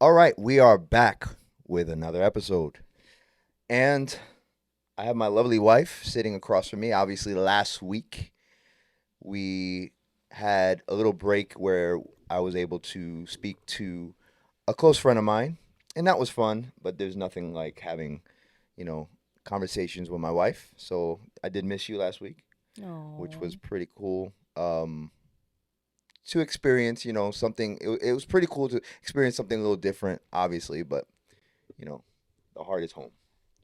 All right, we are back with another episode. And I have my lovely wife sitting across from me. Obviously, last week we had a little break where I was able to speak to a close friend of mine, and that was fun, but there's nothing like having, you know, conversations with my wife. So I did miss you last week, which was No. pretty cool. To experience, something. It was pretty cool to experience something a little different, obviously, but you know, the heart is home.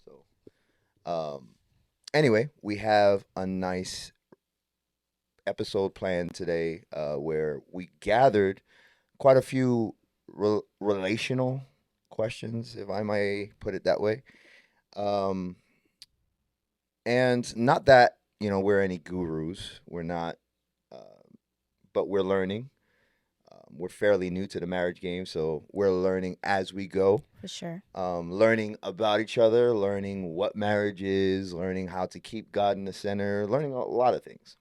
So, um, anyway, we have a nice episode planned today where we gathered quite a few relational questions, if I may put it that way. Um, and not that, we're any gurus. We're not, uh, but we're learning. We're fairly new to the marriage game, so we're learning as we go. For sure. Learning about each other, learning what marriage is, learning how to keep God in the center, learning a lot of things.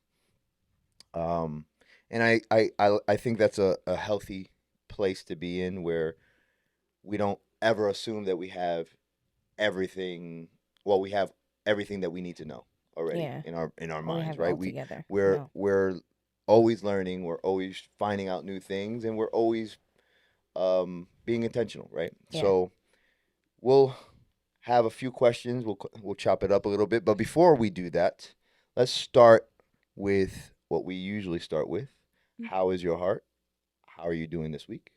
Um, and I think that's a healthy place to be in where we don't ever assume that we have everything. Well, we have everything that we need to know already Yeah. in our Or we minds, have it right? all We together. we're No. we're always learning. We're always finding out new things, and we're always being intentional, right? Yeah. So we'll have a few questions. We'll chop it up a little bit, but before we do that, let's start with what we usually start with. How is your heart? How are you doing this week?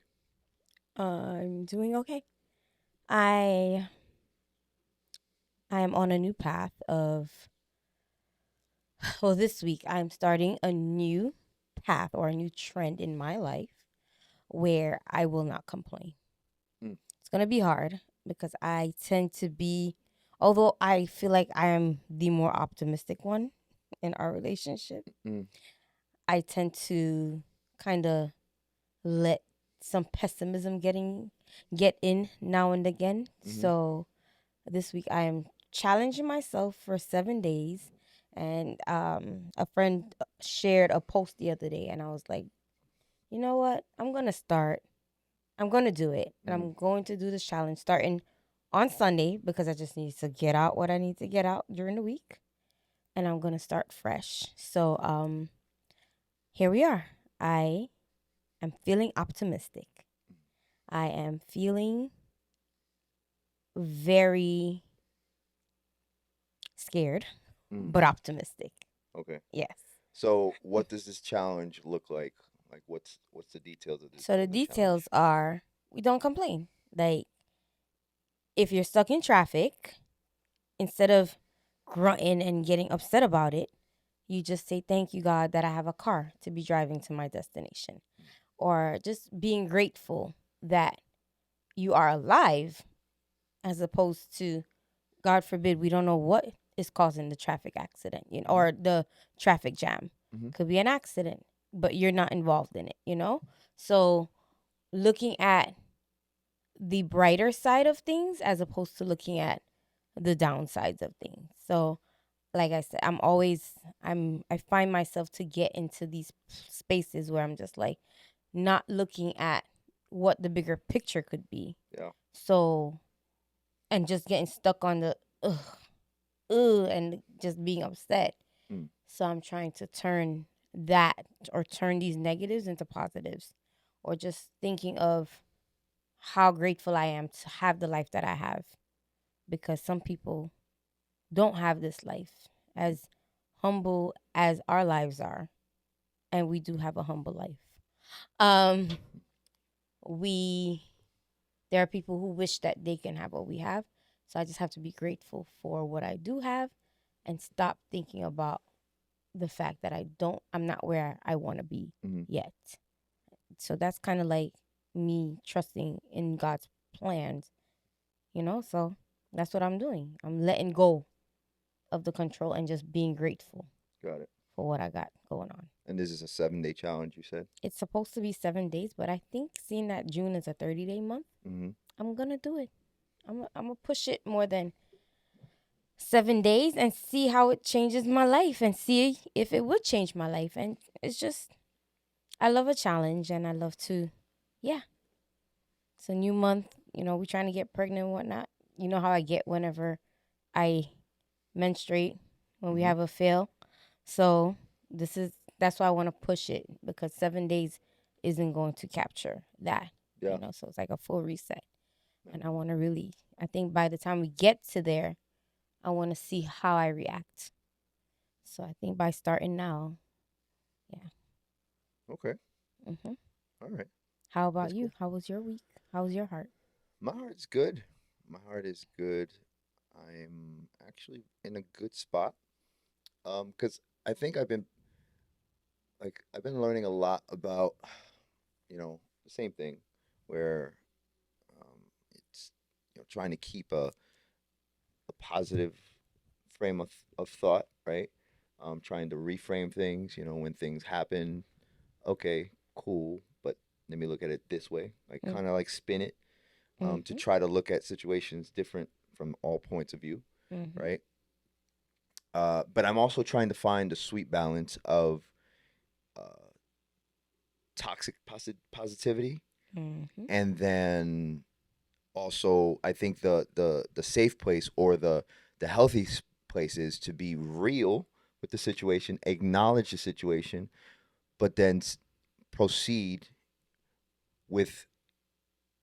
I'm doing okay. I I am on a new path of well, this week I'm starting a new path or a new trend in my life where I will not complain. Mm, It's going to be hard because I tend to be although I feel like I am the more optimistic one in our relationship, mm, I tend to kind of let some pessimism get in now and again. mm-hmm, So this week I am challenging myself for 7 days, and a friend shared a post the other day, and I was like, you know what? I'm gonna start. I'm gonna do it, and mm, I'm going to do this challenge starting on Sunday because I just need to get out what I need to get out during the week, and I'm gonna start fresh. So here we are. I am feeling optimistic. I am feeling very scared, mm. but optimistic. Okay. Yes. So, what does this challenge look like? Like, what's the details of So the the details challenge? are we don't complain. Like if you're stuck in traffic, instead of grunting and getting upset about it, you just say thank you God that I have a car to be driving to my destination. Or just being grateful that you are alive as opposed to God forbid we don't know what is causing the traffic accident, Mm-hmm, or the traffic jam. mm-hmm, Could be an accident, but you're not involved in it. So looking at the brighter side of things as opposed to looking at the downsides of things. So like I said, I find myself to get into these spaces where I'm just like not looking at what the bigger picture could be. yeah. So and just getting stuck on the ugh, ugh, and just being upset. Mm, So I'm trying to turn that or turn these negatives into positives, or just thinking of how grateful I am to have the life that I have, because some people don't have this life, as humble as our lives are, and we do have a humble life. Um we there are people who wish that they can have what we have. So I just have to be grateful for what I do have and stop thinking about the fact that I'm not where I want to be mm-hmm. yet. So that's kind of like me trusting in God's plans. So that's what I'm doing. I'm letting go of the control and just being grateful Got it. for what I got going on. And this is a 7-day challenge, you said. It's supposed to be 7 days, but I think seeing that June is a 30-day month, Mm-hmm. I'm going to do it. I'm going to push it more than 7 days and see how it changes my life and see if it would change my life. And it's just, I love a challenge and I love to, yeah, It's a new month. We're trying to get pregnant and whatnot. You know how I get whenever I menstruate when we Mm-hmm. have a fail. So that's why I want to push it because 7 days isn't going to capture that. Yeah. So it's like a full reset. And I Mm. want to really, I think by the time we get to there, I want to see how I react. So I think by starting now, yeah. Okay. hmm All right. How about That's you? cool. How was your week? How was your heart? My heart's good. My heart is good. I'm actually in a good spot. Because I think I've been learning a lot about, the same thing, where um, it's trying to keep a positive frame of thought, right? Trying to reframe things, when things happen. Okay, cool, but let me look at it this way. Like kind of like spin it, to Mm-hmm. try to look at situations different from all points of view, Mm-hmm. right? But I'm also trying to find a sweet balance of uh, toxic positivity, Mm-hmm. and then also I think the safe place, or the healthy place, is to be real with the situation, acknowledge the situation, but then proceed with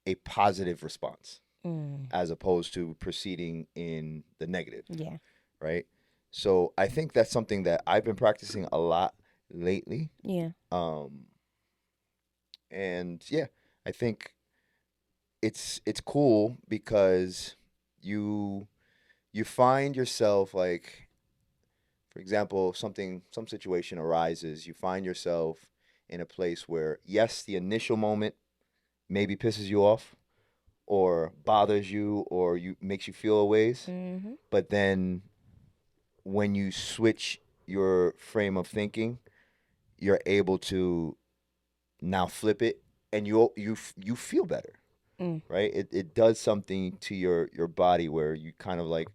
a positive response, Mm. as opposed to proceeding in the negative, Yeah. right? So I think that's something that I've been practicing a lot lately. Yeah. Um, and yeah, I think it's cool because you you find yourself, like, for example, some situation arises, you find yourself in a place where, yes, the initial moment maybe pisses you off or bothers you or you makes you feel a ways, Mm-hmm. but then when you switch your frame of thinking, you're able to now flip it, and you feel better, Mm. right? It does something to your body where you kind of like,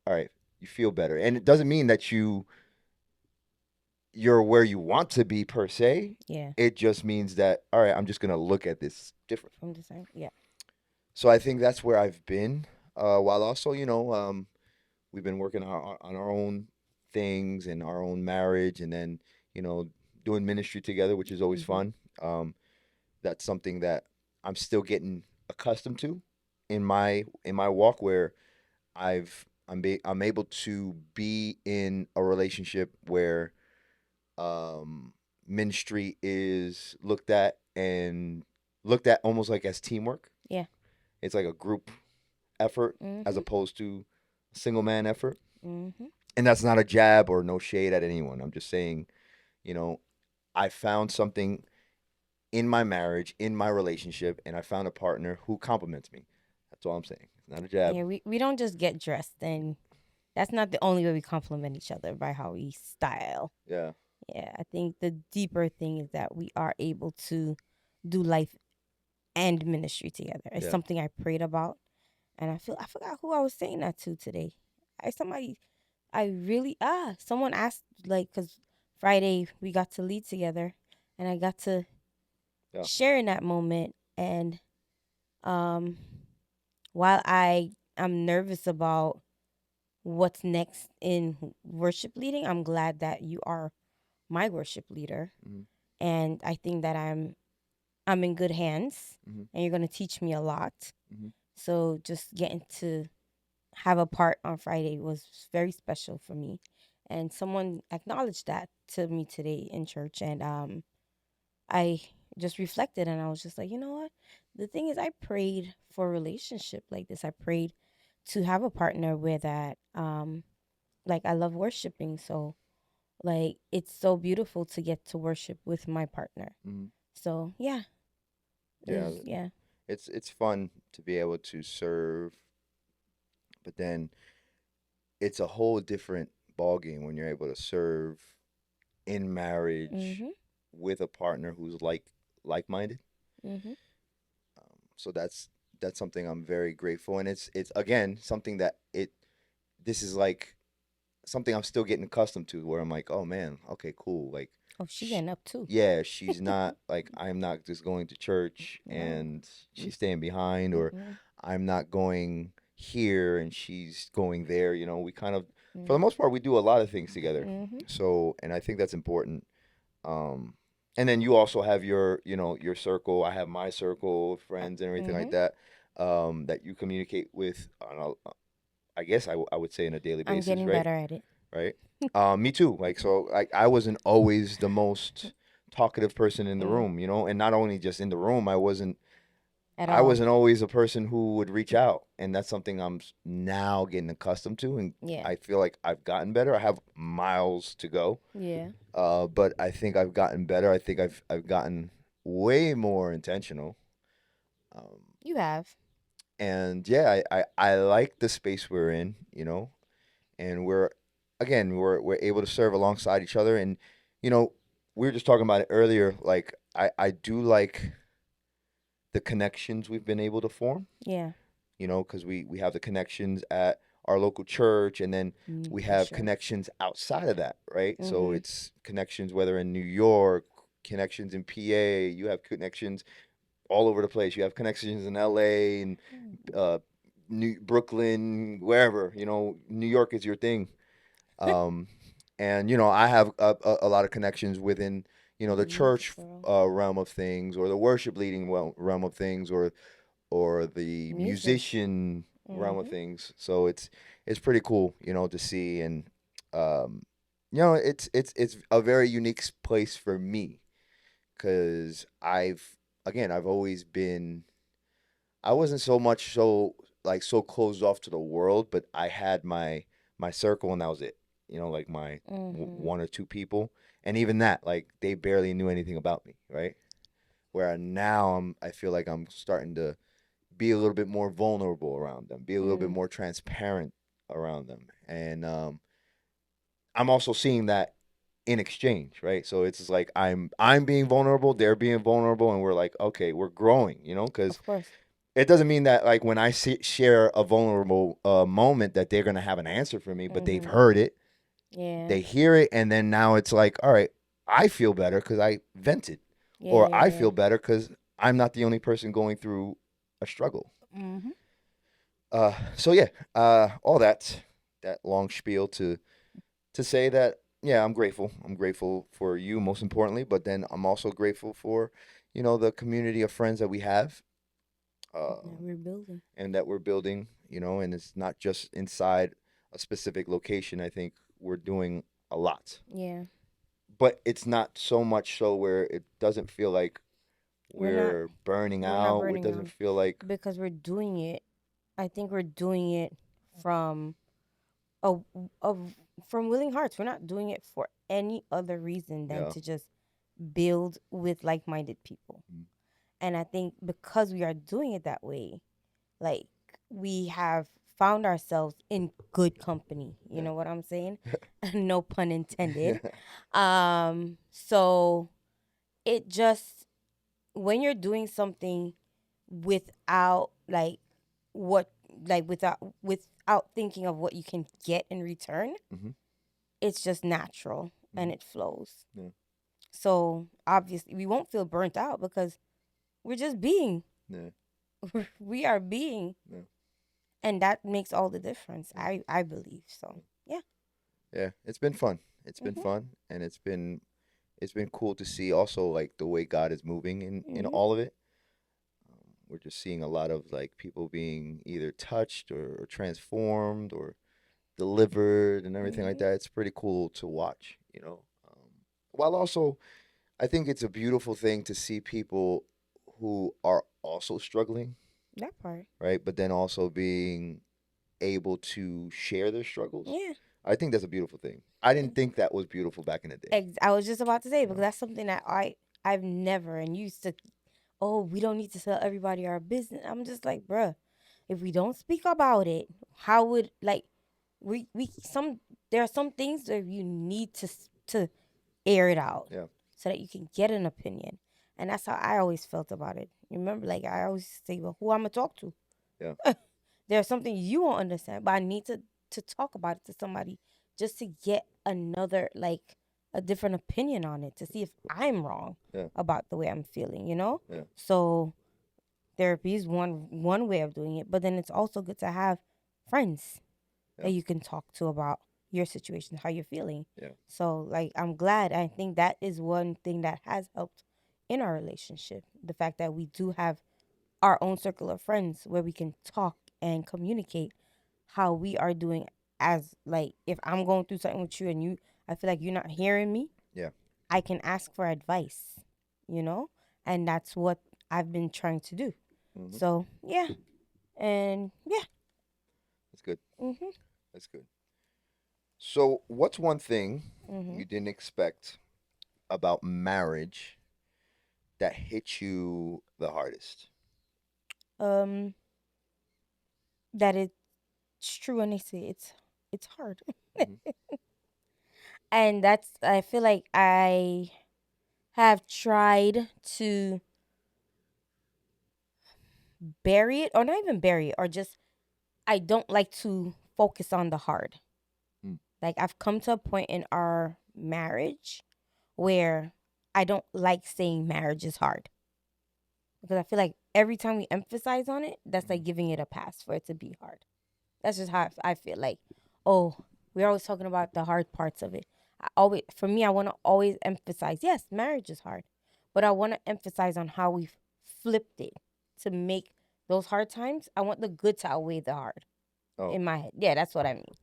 all right, you feel better. And it doesn't mean that you're where you want to be per se. Yeah. It just means that, all right, I'm just gonna look at this different. From the same. Yeah. So I think that's where I've been. While also, we've been working on our own things and our own marriage, and then you know doing ministry together, which is always Mm-hmm. fun. That's something that I'm still getting accustomed to in my walk, where I'm able to be in a relationship where um, ministry is looked at almost like as teamwork. Yeah. It's like a group effort as Mm-hmm. opposed to a single man effort. Mm-hmm. And that's not a jab or no shade at anyone. I'm just saying, you know, I found something in my marriage, in my relationship, and I found a partner who compliments me. That's all I'm saying. It's not a jab. Yeah. We don't just get dressed, and that's not the only way we compliment each other by how we style. Yeah, Yeah. I think the deeper thing is that we are able to do life and ministry together. It's yeah, something I prayed about, and I forgot who I was saying that to today. I really someone asked, like, cuz Friday we got to lead together and I got to yeah. share in that moment, and um while I am nervous about what's next in worship leading, I'm glad that you are my worship leader, Mm-hmm, and I think that I'm in good hands, mm-hmm, and you're going to teach me a lot. mm-hmm, So just getting to have a part on Friday was very special for me. And someone acknowledged that to me today in church, and I just reflected and I was just like, you know what? The thing is, I prayed for a relationship like this. I prayed to have a partner where that like, I love worshiping, so like it's so beautiful to get to worship with my partner. mm-hmm. So yeah, Yeah, yeah. it's fun to be able to serve, but then it's a whole different ball game when you're able to serve in marriage Mhm. with a partner who's like-minded. Mhm. So that's something I'm very grateful, and it's again something that this is like something I'm still getting accustomed to, where I'm like, oh man, okay, cool. Like, Oh, she sh getting up too. yeah, she's not like I'm not just going to church No. and We. she's staying behind, or Mm-mm. I'm not going here and she's going there. We kind of, for the Mm. most part, we do a lot of things together. Mhm. So, and I think that's important. Um, and then you also have your, your circle. I have my circle of friends and everything like Mhm. that, that you communicate with I guess I would say on a daily I'm basis, getting right? better at it. Right. Me too. Like, so like I wasn't always the most talkative person in the Mm. room, and not only just in the room, At I all. wasn't always a person who would reach out, and that's something I'm now getting accustomed to, and Yeah. I feel like I've gotten better. I have miles to go, Yeah. but I think I've gotten better. I think I've gotten way more intentional. Um, You have. and yeah, I like the space we're in, and we're able to serve alongside each other, and you know we were just talking about it earlier. Like I do like the connections we've been able to form, Yeah. because we have the connections at our local church, and then we For have sure. connections outside of that, right? So Mhm. it's connections whether in New York, connections in PA. You have connections all over the place. You have connections in LA and uh, Brooklyn, wherever. New York is your thing. Um, and I have a lot of connections within The the music church world. realm of things, or the worship leading realm of things, or the Music. musician realm of Mhm. things. So it's pretty cool, to see, and um, it's a very unique place for me, because I've always been. I wasn't so much so like so closed off to the world, but I had my circle, and that was it. Like my Mhm. one or two people, and even that, like they barely knew anything about me, right? Where now I feel like I'm starting to be a little bit more vulnerable around them, be a little bit Mm. more transparent around them, and I'm also seeing that in exchange, right? So it's just like I'm being vulnerable, they're being vulnerable, and we're like, okay, we're growing, because Of course. it doesn't mean that like when I share a vulnerable moment that they're gonna have an answer for me, but they've Mhm. heard it, Yeah. they hear it, and then now it's like, all right, I feel better because I vented, Yeah. or I Yeah. feel better because I'm not the only person going through a struggle. Yeah. Mhm. So yeah, all that long spiel to say that yeah, I'm grateful. I'm grateful for you most importantly, but then I'm also grateful for the community of friends that we have. That Um, we're building. and that we're building, and it's not just inside a specific location. I think we're doing a lot, Yeah. but it's not so much so where it doesn't feel like We're not. we're burning We're not out. It burning doesn't out feel like, because we're doing it. I think we're doing it from a of from willing hearts. We're not doing it for any other reason than yeah, to just build with like-minded people. mm, And I think because we are doing it that way, like we have found ourselves in good company. You yeah, know what I'm saying? No pun intended. So it just when you're doing something without what without thinking of what you can get in return, hmm, it's just natural and hmm, it flows. yeah, So obviously we won't feel burnt out because we're just being. yeah, We are being, yeah, and that makes all the difference. yeah, I believe so. yeah. Yeah. Yeah, it's been fun. It's been Mhm. fun, and it's been cool to see also like the way God is moving in Mhm. all of it. We're just seeing a lot of like people being either touched or transformed or delivered and everything like Mhm. that. It's pretty cool to watch, while also, I think it's a beautiful thing to see people who are also struggling, That part. right? But then also being able to share their struggles. Yeah. I think that's a beautiful thing. I didn't think that was beautiful back in the day. I was just about to say You because know? that's something that I've never and used to. Oh, we don't need to tell everybody our business. I'm just like, bruh, if we don't speak about it, how would like we some there are some things that you need to air it out Yeah, so that you can get an opinion, and that's how I always felt about it. Remember, like I always say, well, who I'm gonna talk to? yeah, There's something you won't understand, but I need to talk about it to somebody just to get another, like, a different opinion on it, to see if I'm wrong Yeah. about the way I'm feeling, you know? Yeah. So therapy is one way of doing it, but then it's also good to have friends Yeah. that you can talk to about your situation, how you're feeling. Yeah. So, like, I'm glad. I think that is one thing that has helped in our relationship. The fact that we do have our own circle of friends where we can talk and communicate how we are doing. As, like, if I'm going through something with you and I feel like you're not hearing me, Yeah. I can ask for advice, you know? And that's what I've been trying to do. Hmm. So, yeah. And yeah. That's good. Mhm. That's good. So, what's one thing Mhm. you didn't expect about marriage that hit you the hardest? Um that it's true when they say it's hard. Hmm. And that's, I feel like I have tried to bury it, or not even bury it, or just, I don't like to focus on the hard. Mm. Like, I've come to a point in our marriage where I don't like saying marriage is hard, because I feel like every time we emphasize on it, that's Hmm. like giving it a pass for it to be hard. That's just how I feel like, oh, we're always talking about the hard parts of it. For me, I want to always emphasize, yes, marriage is hard, but I want to emphasize on how we've flipped it to make those hard times. I want the good to outweigh the hard Oh, in my head. Yeah, that's what I mean.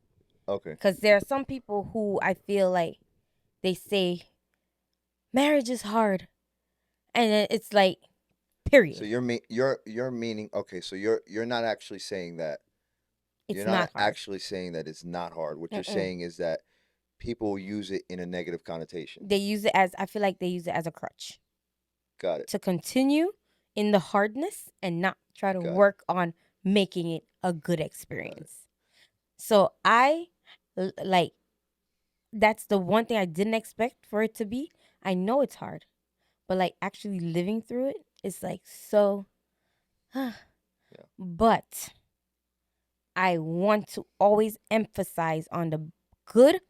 okay. Because there are some people who I feel like they say marriage is hard, and then it's like, So period. you're meaning, okay, so you're not actually saying that, It's you're not not hard. actually saying that it's not hard. What you're Mm-mm. saying is that people use it in a negative connotation. They use it as, I feel like they use it as a crutch Got it. to continue in the hardness and not try to Got it. work on making it a good Got it. experience. So like, that's the one thing I didn't expect for it to be. I know it's hard, but like actually living through it is like so Yeah. but I want to always emphasize on the good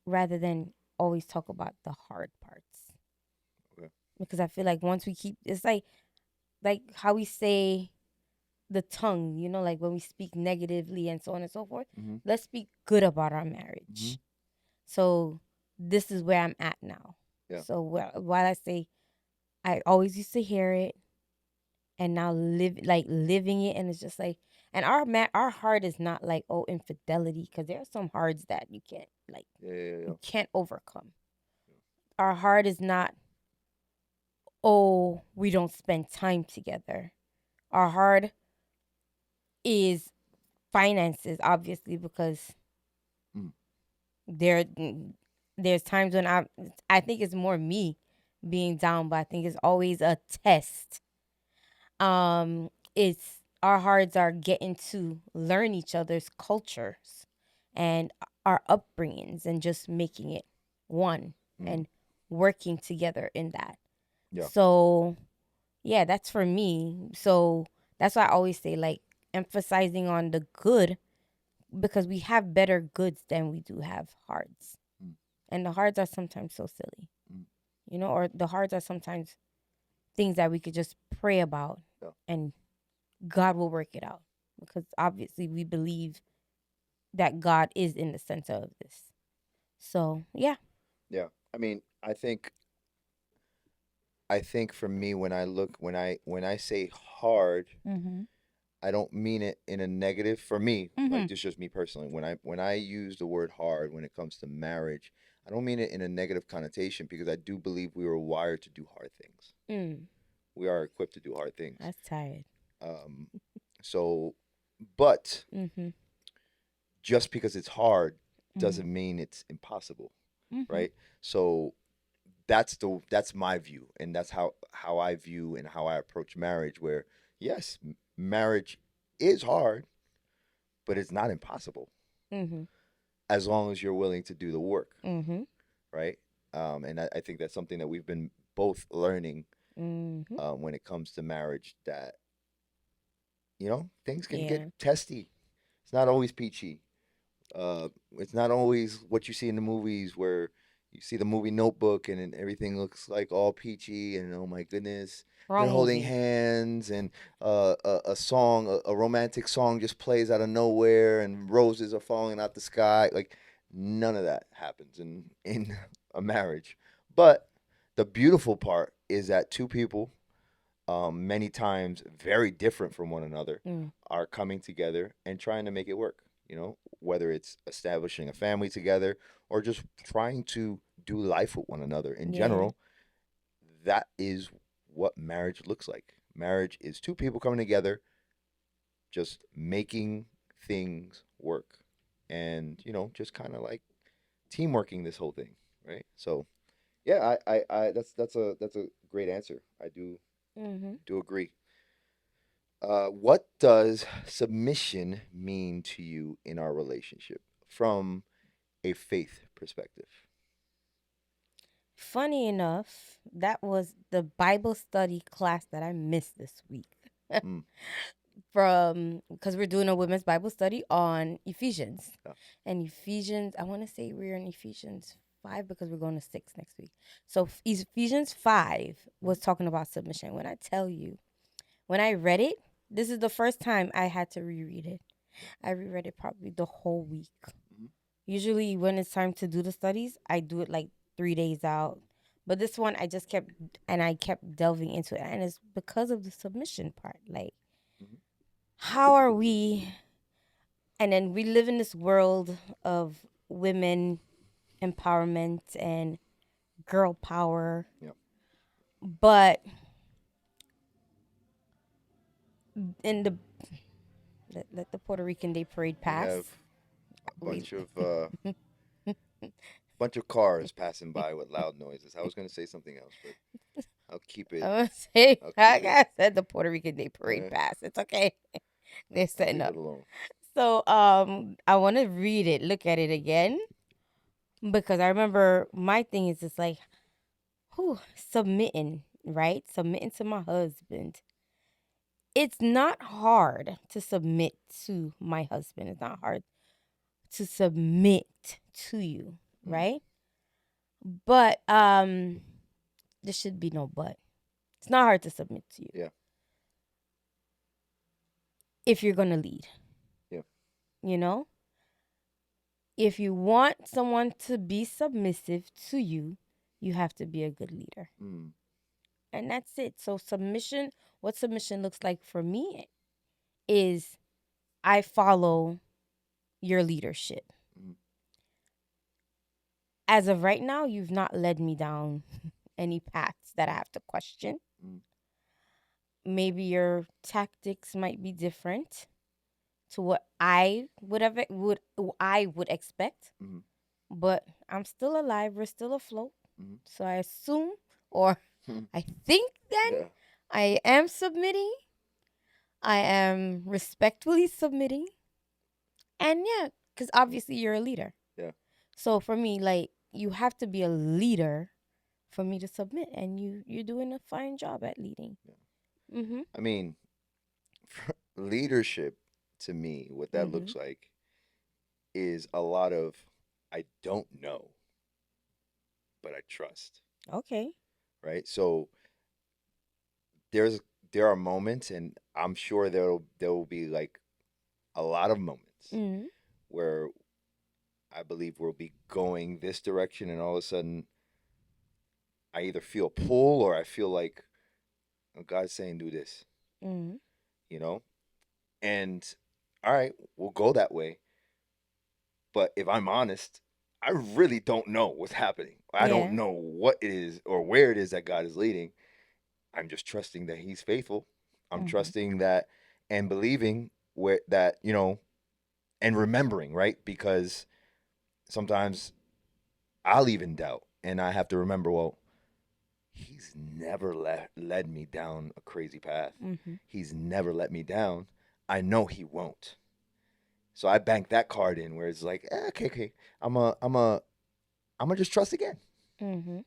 rather than always talk about the hard parts, Okay. because I feel like once we keep, it's like how we say the tongue, like when we speak negatively and so on and so forth. Mm-hmm. Let's speak good about our Mm-hmm. marriage. So this is where I'm at now. Yeah. So while I say I always used to hear it, and now living it, and it's just like, and our heart is not like, oh, infidelity, because there are some hearts that you can't, like, Yeah. Yeah. Yeah. you can't overcome. Our heart is not, oh, we don't spend time together. Our heart is finances, obviously, because Mm. there there's times when I think it's more me being down, but I think it's always a test. It's our hearts are getting to learn each other's cultures and our upbringings, and just making it one Mm. and working together in that. Yeah. So yeah, that's for me. So that's why I always say, like, emphasizing on the good, because we have better goods than we do have hards. Mm. And the hards are sometimes so silly, Mm. or the hards are sometimes things that we could just pray about, Yeah. and God will work it out, because obviously we believe that God is in the center of this. So, yeah. Yeah. I mean, I think for me, when I say hard, Mhm. I don't mean it in a negative. For me, like, Mhm. this is just me personally. When I use the word hard when it comes to marriage, I don't mean it in a negative connotation, because I do believe we were wired to do hard things. Mm. We are equipped to do hard things. That's tired. Um, so, but Mhm. just because it's hard Mhm. doesn't mean it's impossible, Mhm. right? So that's my view, and that's how I view and how I approach marriage. Where yes, marriage is hard, but it's not impossible Mhm. as long as you're willing to do the work, Mhm. right? And I think that's something that we've been both learning Mhm. when it comes to marriage. That things can get Yeah. testy. It's not always peachy. It's not always what you see in the movies where you see the movie Notebook and then everything looks like all peachy and oh my goodness, they're Wrong holding movie. hands and a song, a romantic song just plays out of nowhere and roses are falling out the sky. Like none of that happens in a marriage. But the beautiful part is that two people many times very different from one another, Mm, are coming together and trying to make it work. You know, whether it's establishing a family together or just trying to do life with one another in yeah. general, that is what marriage looks like. Marriage is two people coming together, just making things work, and just kind of like teamworking this whole thing, right? So yeah, that's a great answer. I Mm-hmm. do agree. What does submission mean to you in our relationship from a faith perspective? Funny enough, that was the Bible study class that I missed this week. Mm, From because we're doing a women's Bible study on Ephesians. yeah. And Ephesians, I want to say we're in Ephesians 5 because we're going to 6 next week. So Ephesians 5 was talking about submission. When I tell you, when I read it, this is the first time I had to reread it. I reread it probably the whole week. Mhm, Usually, when it's time to do the studies, I do it like 3 days out. But this one, I kept delving into it. And it's because of the submission part. Like, mhm, how are we? And then we live in this world of women empowerment and girl power. yeah. But in the let the Puerto Rican Day Parade We have pass. a We bunch of cars passing by with loud noises. I was gonna say something else, but I'll keep it. I'm gonna say I'll keep like it. I said the Puerto Rican Day Parade Uh, pass. It's okay. They're I'll setting leave up. it alone. So I want to read it, look at it again because I remember my thing is just like, whew, submitting, right? Submitting to my husband. It's not hard to submit to my husband. It's not hard to submit to you, Mm, right? But there should be no but. It's not hard to submit to you yeah, if you're gonna lead. yeah. You know, if you want someone to be submissive to you, you have to be a good leader. Mm, And that's it. So submission, what submission looks like for me is I follow your leadership. mm, As of right now, you've not led me down any paths that I have to question. mm, Maybe your tactics might be different to what I would expect, mm, but I'm still alive. We're still afloat. mm, So I assume, or mm. I think then Yeah, I am submitting. I am respectfully submitting. And yeah, because obviously you're a leader. yeah, So for me, like you have to be a leader for me to submit, and you're doing a fine job at leading. yeah. Mhm. I mean, leadership to me, what that Mhm. looks like is a lot of I don't know, but I trust, Okay. right? So there's there are moments, and I'm sure there will be like a lot of moments Mhm. where I believe we'll be going this direction, and all of a sudden I either feel a pull or I feel like oh, God's saying do this, Mhm. you know. And all right, we'll go that way. But if I'm honest, I really don't know what's happening. I don't Yeah. know what it is or where it is that God is leading. I'm just trusting that He's faithful. I'm Mhm. trusting that and believing where that and remembering, right? Because sometimes I'll even doubt, and I have to remember. Well, He's never led me down a crazy path. Mhm. He's never let me down. I know He won't. So I bank that card in where it's like, okay, okay, I'm a just trust again. Mhm.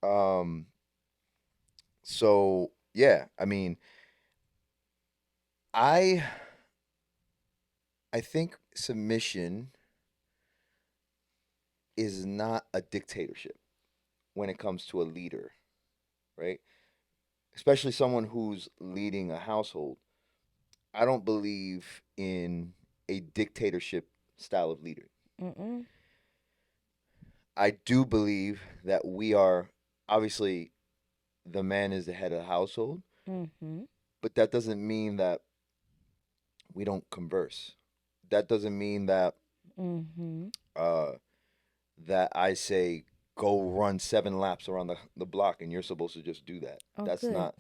Um, so yeah, I mean, I I think submission. is not a dictatorship when it comes to a leader, right? Especially someone who's leading a household. I don't believe in a dictatorship style of leader. Mm-mm. I do believe that we are obviously the man is the head of the household, Mm-hmm. but that doesn't mean that we don't converse. That doesn't mean that Mm-hmm. uh, that I say go run 7 laps around the block and you're supposed to just do that. Oh, good.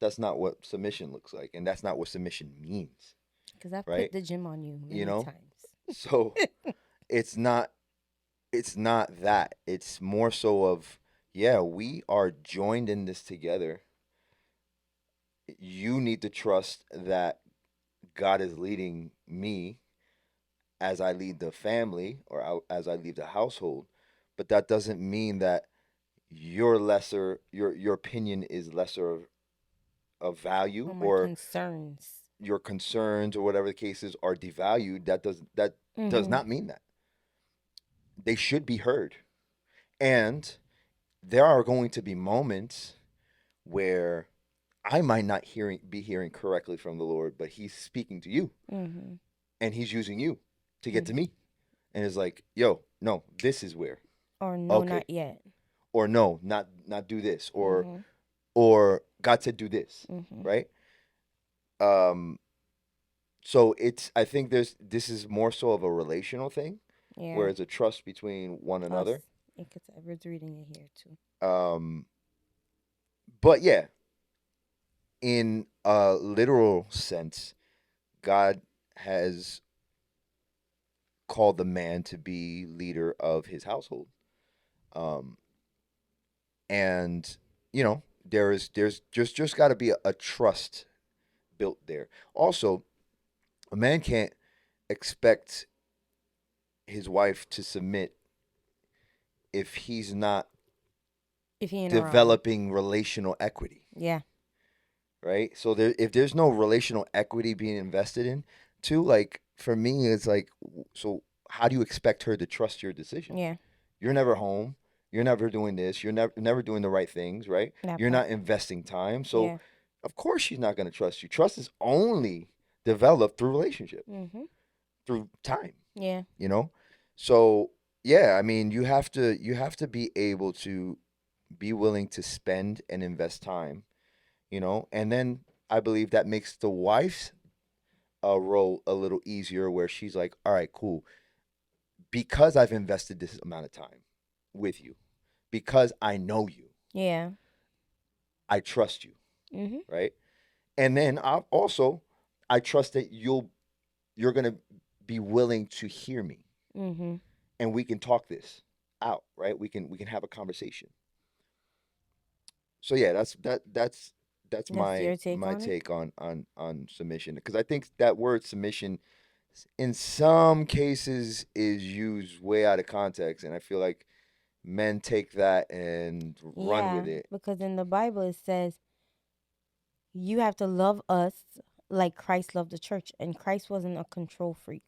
That's not what submission looks like, and that's not what submission means, Because I've quit right? the gym on you You many know, times. so it's not it's not that. It's more so of yeah, we are joined in this together. You need to trust that God is leading me as I lead the family or as I lead the household, but that doesn't mean that your opinion is lesser of value On my or concerns. your concerns or whatever the case is are devalued. That does Mm-hmm. not mean that. They should be heard. And there are going to be moments where I might not be hearing correctly from the Lord, but he's speaking to you Mm-hmm. and he's using you to get to Mm-hmm. me. And it's like, yo, no, this is where. Or no, Okay. not yet. Or no, not do this. Mm-hmm. Or God said do this. Mm-hmm. Right? Um so it's I think this is more so of a relational thing where Yeah. it's a trust between one Us. another. Because Edward's reading it here too. Um but yeah, in a literal sense, God has called the man to be leader of his household. Um, and you know, there's just got to be a trust built there. Also, a man can't expect his wife to submit if he's not If he ain't around. developing relational equity, Yeah. right? So if there's no relational equity being invested in, too, like for me, it's like, so how do you expect her to trust your decision? Yeah. You're never home. You're never doing this. You're never doing the right things, right? That You're part. not investing time. So Yeah. of course she's not going to trust you. Trust is only developed through relationship, Mm-hmm. through time, Yeah. you know? So, yeah, I mean, you have to be able to be willing to spend and invest time, you know? And then I believe that makes the wife's role a little easier where she's like, "All right, cool. Because I've invested this amount of time with you, because I know you, Yeah. I trust you, Mm-hmm. right? And then I trust that you're gonna be willing to hear me, Mm-hmm. and we can talk this out, right? We can have a conversation. So yeah, that's That's my your take my on it? take on submission because I think that word submission in some cases is used way out of context, and I feel like men take that and run Yeah. with it. Because in the Bible it says you have to love us like Christ loved the church. And Christ wasn't a control freak.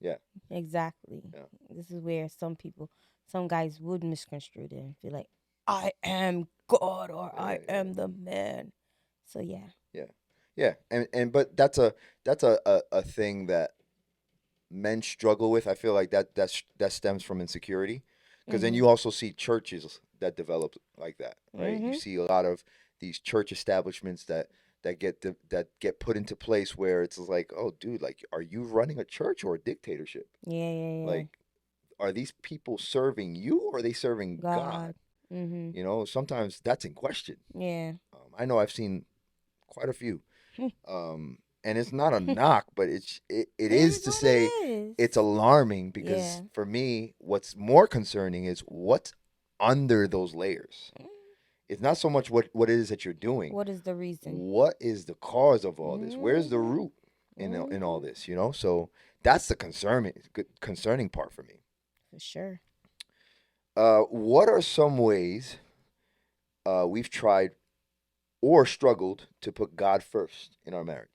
Yeah, Exactly. yeah, This is where some guys would misconstrue it and feel like, I am God or I yeah, yeah. am the man. So yeah. Yeah, yeah, and but that's a thing that men struggle with. I feel like that stems from insecurity, because then Mm-hmm. you also see churches that develop like that, right? You Mm-hmm. see a lot of these church establishments that get put into place where it's like, oh, dude, like, are you running a church or a dictatorship? Yeah, yeah, yeah. Like, are these people serving you or are they serving God? God. Mm-hmm. You know, sometimes that's in question. Yeah. I know I've seen quite a few. And it's not a knock, but it It is is to what say it is. it's alarming because Yeah. for me, what's more concerning is what's under those layers. Mm. It's not so much what it is that you're doing. What is the reason? What is the cause of all this? Where's the Mm-hmm. root in all Mm-hmm. this? You know, so that's the concerning part for me. For sure. What are some ways we've tried or struggled to put God first in our marriage?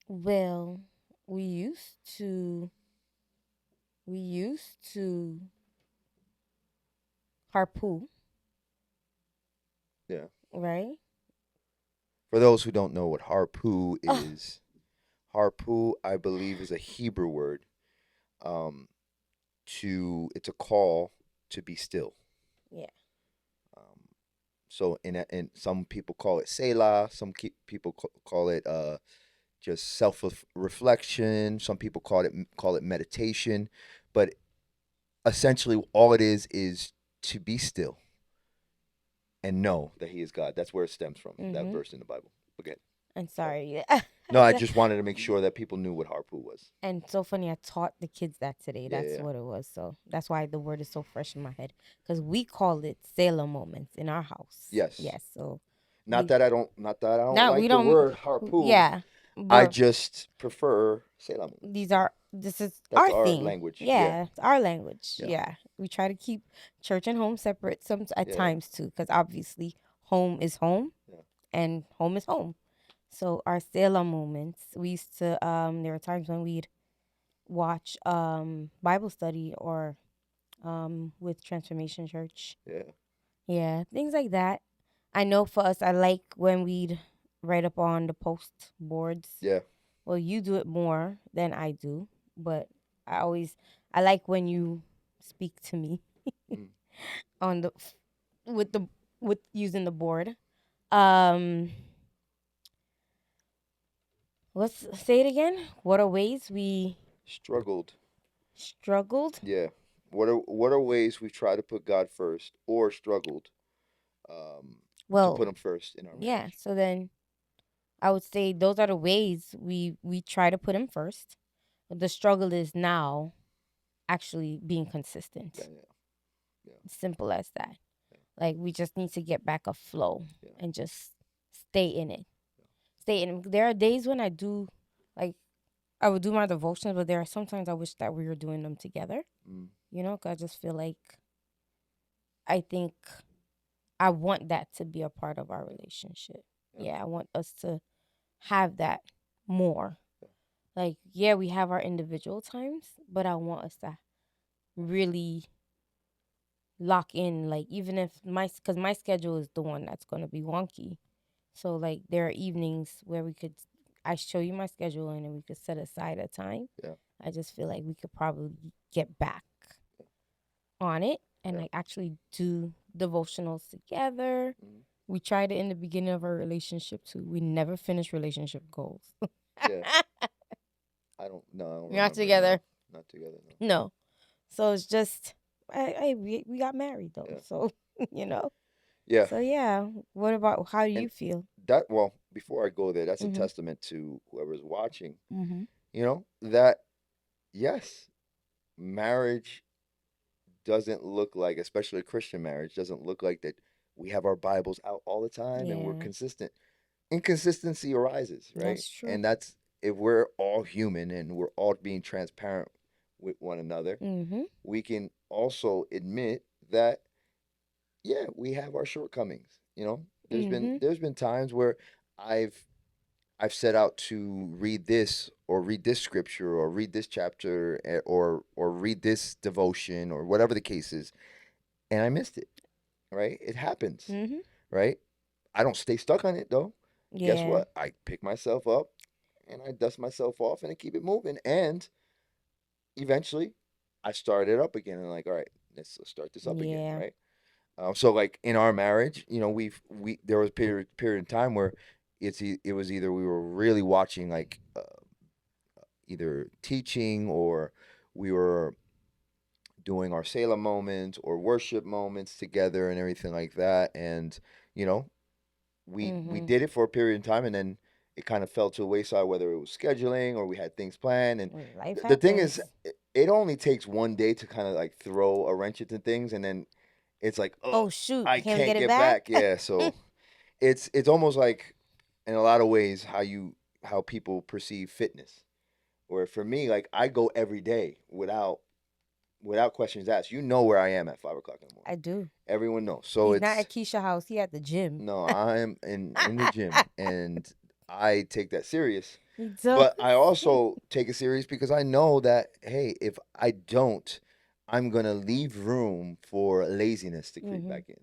Well, we used to we used to harpoon, Yeah. right? For those who don't know what harpoo Oh, is, harpoo, I believe, is a Hebrew word. Um, it's a call to be still. yeah. Um, so and some people call it Selah. Some people call it just self reflection. Some people call it meditation. But essentially, all it is to be still and know that He is God. That's where it stems from. That Mhm. verse in the Bible. Okay. I'm Sorry. sorry. Yeah. No, I just wanted to make sure that people knew what harpoo was. And so funny, I taught the kids that today. Yeah, yeah, That's yeah. what it was. So that's why the word is so fresh in my head. Because we call it sailor moments in our house. Yes. Yes. So Not we that I don't now we like the don't. word harpoo. Yeah, I but just prefer Selah moments. these are this is That's our our thing. language. Yeah, Yeah, it's our language. yeah, Yeah, we try to keep church and home separate. Some at yeah, times too, because obviously home is home yeah, and home is home. So our sailor moments, we used to. There were times when we'd watch Bible study or with Transformation Church. yeah, Yeah, things like that. I know for us, I like when we'd write up on the post boards. yeah. Well, you do it more than I do, but I like when you speak to me Mm. on the with the with using the board. Um, let's say it again. What are ways we Struggled. struggled? Yeah. What are ways we've tried to put God first or struggled um, to Well, put Him first in our yeah. marriage? So then I would say those are the ways we try to put him first. The struggle is now actually being Yeah, consistent. yeah, yeah, Simple as that. Like we just need to get back a flow yeah, and just stay in it. Stay in it. There are days when I do like I would do my devotions, but there are sometimes I wish that we were doing them together. yeah. Mm. You know, 'cause I just feel like I think I want that to be a part of our relationship. Yeah, Yeah, I want us to have that more. yeah, Like, yeah, we have our individual times, but I want us to really lock in. Like, even if because my schedule is the one that's going to be wonky. So, like, there are evenings where I show you my schedule and then we could set aside a time. yeah, I just feel like we could probably get back on it and, yeah. like, actually do devotionals together. Mm. We tried it in the beginning of our relationship too. We never finished relationship goals. Yeah. I don't. No, I don't Not remember. No, together. not together. No. No. So it's just, we got married though. Yeah, So, you know. yeah. So yeah. What about how do And you feel? well, before I go there, that's a Mhm. testament to whoever's watching. Mhm. That yes, marriage doesn't look like, especially a Christian marriage, doesn't look like that we have our Bibles out all the time and we're Yeah. consistent. Inconsistency arises, right? That's true. And that's if we're all human and we're all being transparent with one another, Mhm. we can also admit that yeah, we have our shortcomings. There's been Mhm. there's been times where I've I've set out to read this or read this scripture or read this chapter or read this devotion or whatever the case is, and I missed it. Right? It happens. Mhm. Right? I don't stay stuck on it though. Guess Yeah. what? I pick myself up and I dust myself off and I keep it moving. And eventually, I start it up again and like, all right, let's start this up again. Yeah. Right? So like in our marriage, we there was a period of time where it was either we were really watching like either teaching or we were doing our Salem moments or worship moments together and everything like that. And you know, we Mhm. did it for a period of time, and then it kind of fell to the wayside, whether it was scheduling or we had things planned. And Life the thing is, happens. it only takes one day to kind of like throw a wrench into things, and then it's like, oh, Oh shoot, I can we can't get it get back? back. Yeah, so it's almost like in a lot of ways how people perceive fitness. Or for me, like I go every day without questions asked. You know where I am at 5 o'clock in the morning. I do. Everyone knows. So He's not it's at Keisha house. He at the gym. no, I'm in the gym, and I take that serious. He does. But I also take it serious because I know that, hey, if I don't, I'm gonna leave room for laziness to creep Mhm. back in.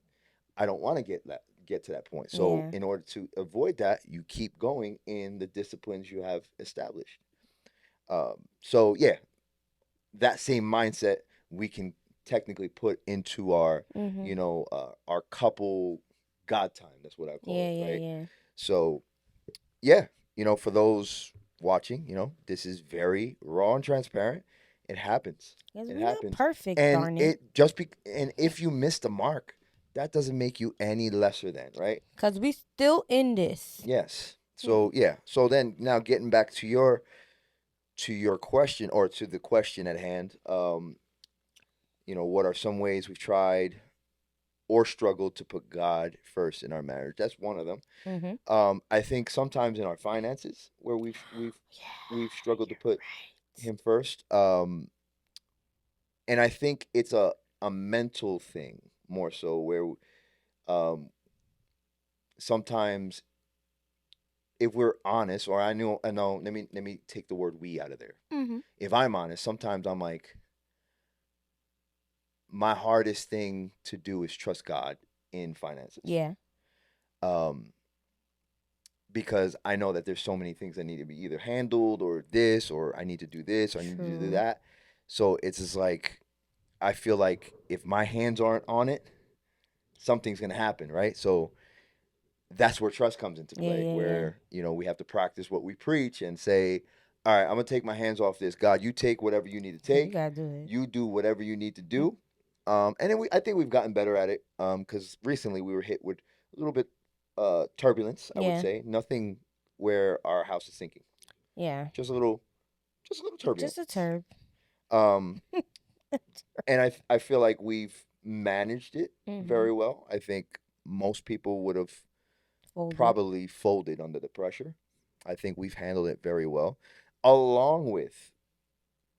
I don't want to get to that point. So Yeah. in order to avoid that, you keep going in the disciplines you have established. So yeah, that same mindset we can technically put into our, Mhm. our couple God time. That's what I call Yeah, it, yeah, right? yeah. So yeah, for those watching, this is very raw and transparent. It happens. Because It we're not happens. perfect, And darn it. it just be and if you miss the mark, that doesn't make you any lesser than, right? Because we still in this. Yes. Mm. So yeah. So then now getting back to your question, or to the question at hand, what are some ways we've tried or struggled to put God first in our marriage? That's one of them. Mhm. I think sometimes in our finances where we've Yeah, struggled to you're put right. him first. And I think it's a mental thing more so, where um, sometimes if we're honest, or I know, let me take the word we out of there. Mhm. If I'm honest, sometimes I'm like, my hardest thing to do is trust God in finances. Yeah. Um, because I know that there's so many things that need to be either handled, or this, or I need to do this, or I need to do True. that. So it's just like, I feel like if my hands aren't on it, something's gonna happen, right? So that's where trust comes into Yeah, play, yeah, yeah. where we have to practice what we preach and say, all right, I'm gonna take my hands off this. God, you take whatever you need to Because you take. gotta do it. You do whatever you need to do. And then I think we've gotten better at it. Because recently we were hit with a little bit turbulence, I would Yeah. say. Nothing where our house is sinking. Yeah. Just a little Just a turbulence. turb. Um, and I feel like we've managed it Mhm. very well. I think most people would have Folded. probably folded under the pressure. I think we've handled it very well, along with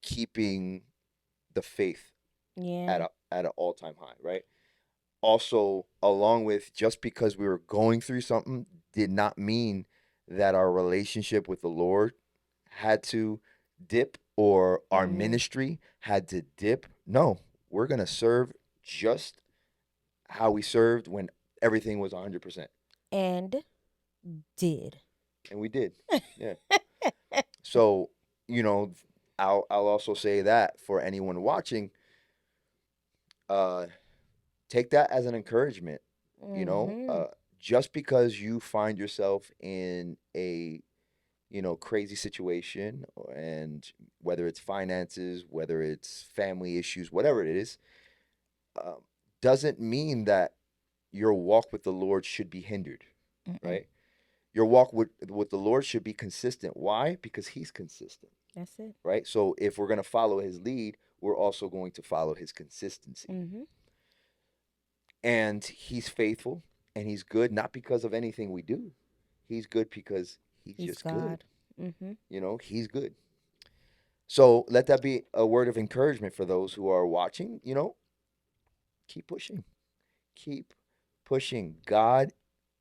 keeping the faith at Yeah. an all time high, right? Also, along with, just because we were going through something did not mean that our relationship with the Lord had to dip, or our Mhm. ministry had to dip. No, we're gonna serve just how we served when everything was 100%, And did. and we did. Yeah. So, you know, I'll also say that for anyone watching, uh, take that as an encouragement. You know, Mhm. uh, just because you find yourself in a crazy situation, and whether it's finances, whether it's family issues, whatever it is, um, doesn't mean that your walk with the Lord should be hindered, Mm-mm. right? Your walk with the Lord should be consistent. Why? Because He's consistent, That's it. right? So if we're going to follow His lead, we're also going to follow His consistency. Mhm. And He's faithful, and He's good, not because of anything we do. He's good because He's He's just good. God. Mhm. He's good. So let that be a word of encouragement for those who are watching. Keep pushing. Keep pushing. God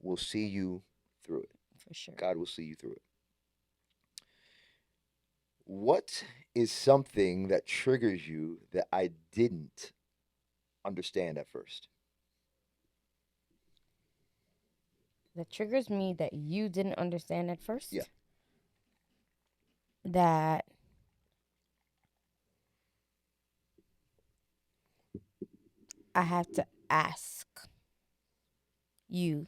will see you through it. For sure. God will see you through it. What is something that triggers you that I didn't understand at first? That triggers me that you didn't understand at Yeah. first. That I have to ask you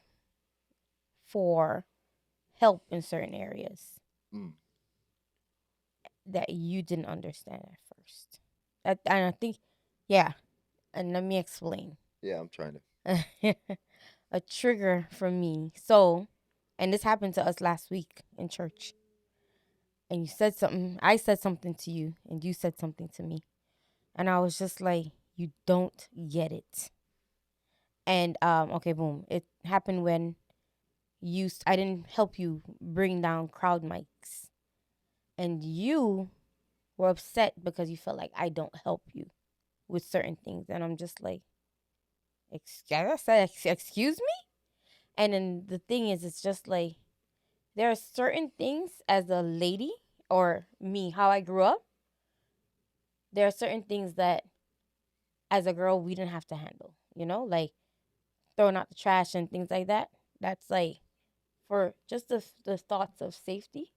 for help in certain areas Mm. that you didn't understand at first. And I think, yeah, and let me explain. Yeah, I'm trying to. A trigger for me. So, and this happened to us last week in church. And you said something, I said something to you, and you said something to me. And I was just like, you don't get it. And okay, boom. It happened when I didn't help you bring down crowd mics. And you were upset because you felt like I don't help you with certain things. And I'm just like, excuse me? And then the thing is, it's just like, there are certain things as a lady or me, how I grew up, there are certain things that as a girl we didn't have to handle, like throwing out the trash and things like that. That's like for just the thoughts of safety,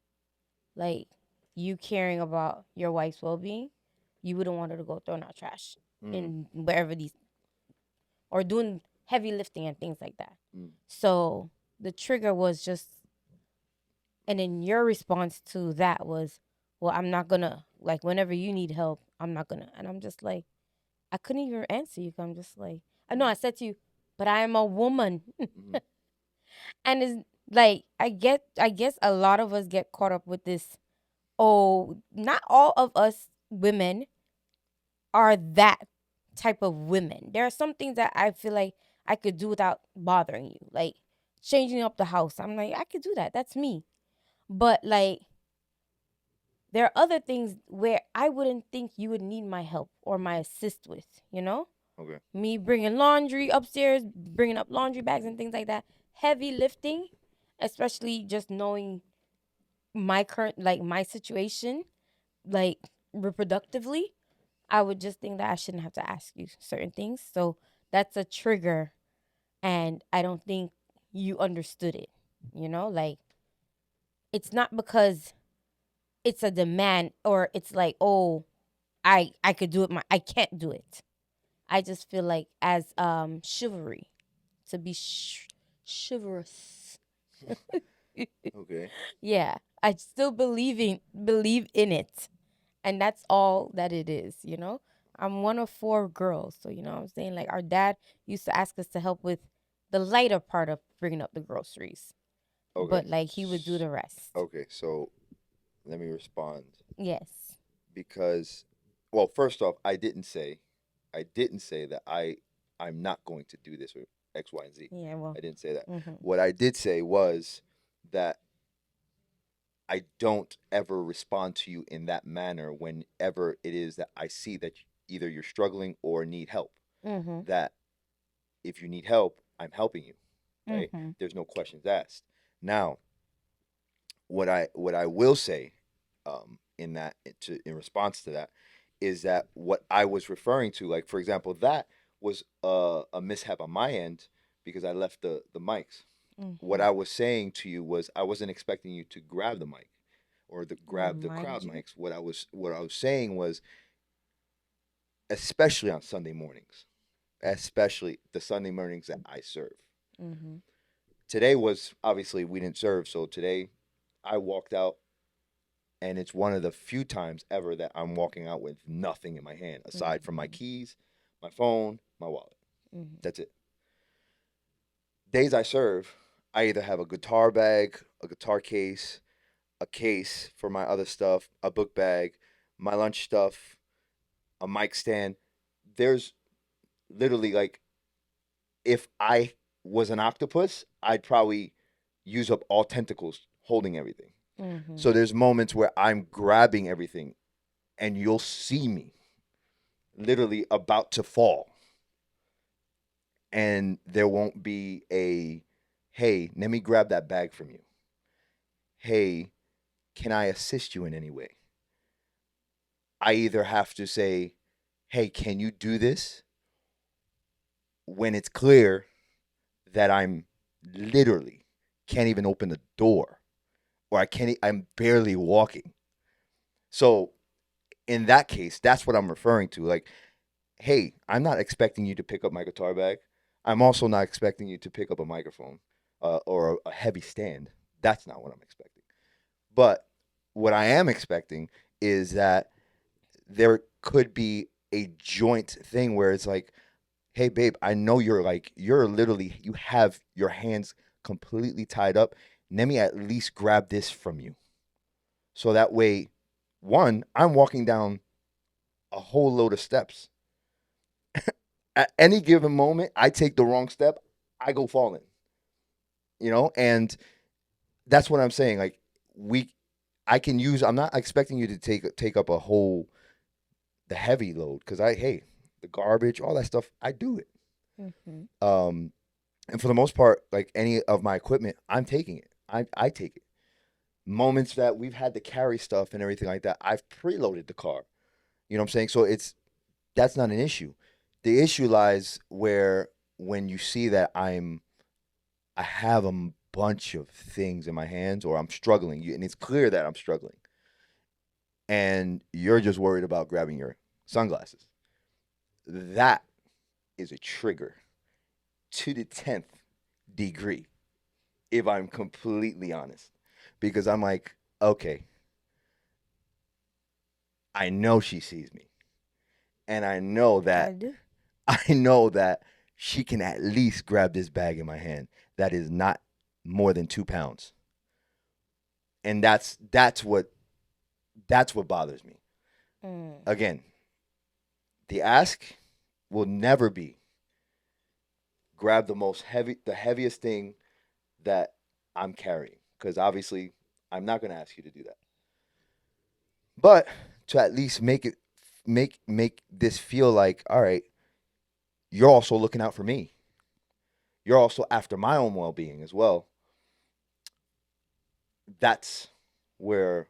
like you caring about your wife's well being, you wouldn't want her to go throwing out trash Mm, in wherever these or doing heavy lifting and things like that. mm, So the trigger was just, and then your response to that was, well, I'm not gonna, like, whenever you need help, I'm not gonna. And I'm just like, I couldn't even answer you. 'Cause I'm just like, I know mm, I said to you, but I am a woman. mhm. And it's like, I guess a lot of us get caught up with this. Oh, not all of us women are that type of women. There are some things that I feel like I could do without bothering you, like changing up the house. I'm like, I could do that. That's me. But like, there are other things where I wouldn't think you would need my help or my assist with. Okay. Me bringing laundry upstairs, bringing up laundry bags and things like that. Heavy lifting, especially just knowing my current, like my situation, like reproductively. I would just think that I shouldn't have to ask you certain things. So that's a trigger. And I don't think you understood it. Like it's not because it's a demand or it's like, oh, I could do it. I can't do it. I just feel like as chivalry to be chivalrous. Okay. Yeah, I still believe in it, and that's all that it is. I'm one of four girls, so you know what I'm saying, like our dad used to ask us to help with the lighter part of bringing up the groceries, Okay. but like he would do the rest. Okay. So let me respond Yes. because, well, first off, I didn't say that I'm not going to do this with X, Y, and Z. Yeah. Well. I didn't say that. Mhm. What I did say was that I don't ever respond to you in that manner whenever it is that I see that either you're struggling or need help. Mhm. That if you need help, I'm helping you, right? Mhm. There's no questions asked. Now, what I will say, in that in response to that, is that what I was referring to, like for example, that was a mishap on my end because I left the mics. What Mhm. I was saying to you was I wasn't expecting you to grab the mic or grab the crowd Remind you. mics. What I was saying was, especially on Sunday mornings, especially the Sunday mornings that I serve. Mhm. Today was obviously we didn't serve, so today I walked out, and it's one of the few times ever that I'm walking out with nothing in my hand aside from my Mhm. keys, my phone, my wallet. Mhm. That's it. Days I serve, I either have a guitar bag, a guitar case, a case for my other stuff, a book bag, my lunch stuff, a mic stand. There's literally like, if I was an octopus, I'd probably use up all tentacles holding everything. Mhm. So there's moments where I'm grabbing everything and you'll see me literally about to fall, and there won't be a, hey, let me grab that bag from you. Hey, can I assist you in any way? I either have to say, hey, can you do this, when it's clear that I'm literally can't even open the door, or I'm barely walking. So in that case, that's what I'm referring to. Like, hey, I'm not expecting you to pick up my guitar bag. I'm also not expecting you to pick up a microphone, or a heavy stand. That's not what I'm expecting. But what I am expecting is that there could be a joint thing where it's like, hey, babe, I know you're literally, you have your hands completely tied up. Let me at least grab this from you. So that way, one, I'm walking down a whole load of steps. At any given moment, I take the wrong step, I go falling, and that's what I'm saying. Like, we, I can use. I'm not expecting you to take up a whole the heavy load because hey, the garbage, all that stuff, I do it. Mhm. Um, and for the most part, like any of my equipment, I'm taking it. I take it. moments that we've had to carry stuff and everything like that, I've preloaded the car. You know what I'm saying? So it's that's not an issue. The issue lies where when you see that I have a bunch of things in my hands or I'm struggling, and it's clear that I'm struggling, and you're just worried about grabbing your sunglasses. That is a trigger to the 10th degree, if I'm completely honest. Because I'm like, okay, I know she sees me. And I do. I know that she can at least grab this bag in my hand that is not more than 2 pounds. And that's what bothers me. Mm. Again, the ask will never be grab the heaviest thing that I'm carrying. Because obviously I'm not gonna ask you to do that. But to at least make this feel like, all right, you're also looking out for me. You're also after my own well being as well. That's where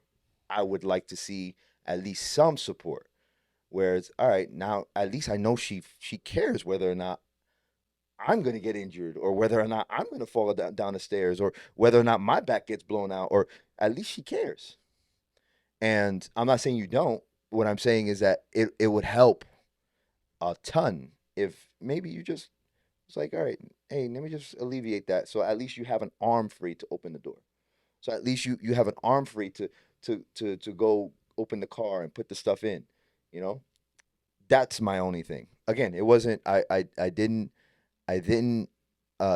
I would like to see at least some support. Whereas, all right, now at least I know she cares whether or not I'm going to get injured or whether or not I'm going to fall down the stairs or whether or not my back gets blown out or at least she cares. And I'm not saying you don't. What I'm saying is that it would help a ton if maybe you just it's like, all right, hey, let me just alleviate that. So at least you have an arm free to open the door. So at least you have an arm free to go open the car and put the stuff in. You know, that's my only thing. Again, it wasn't. I didn't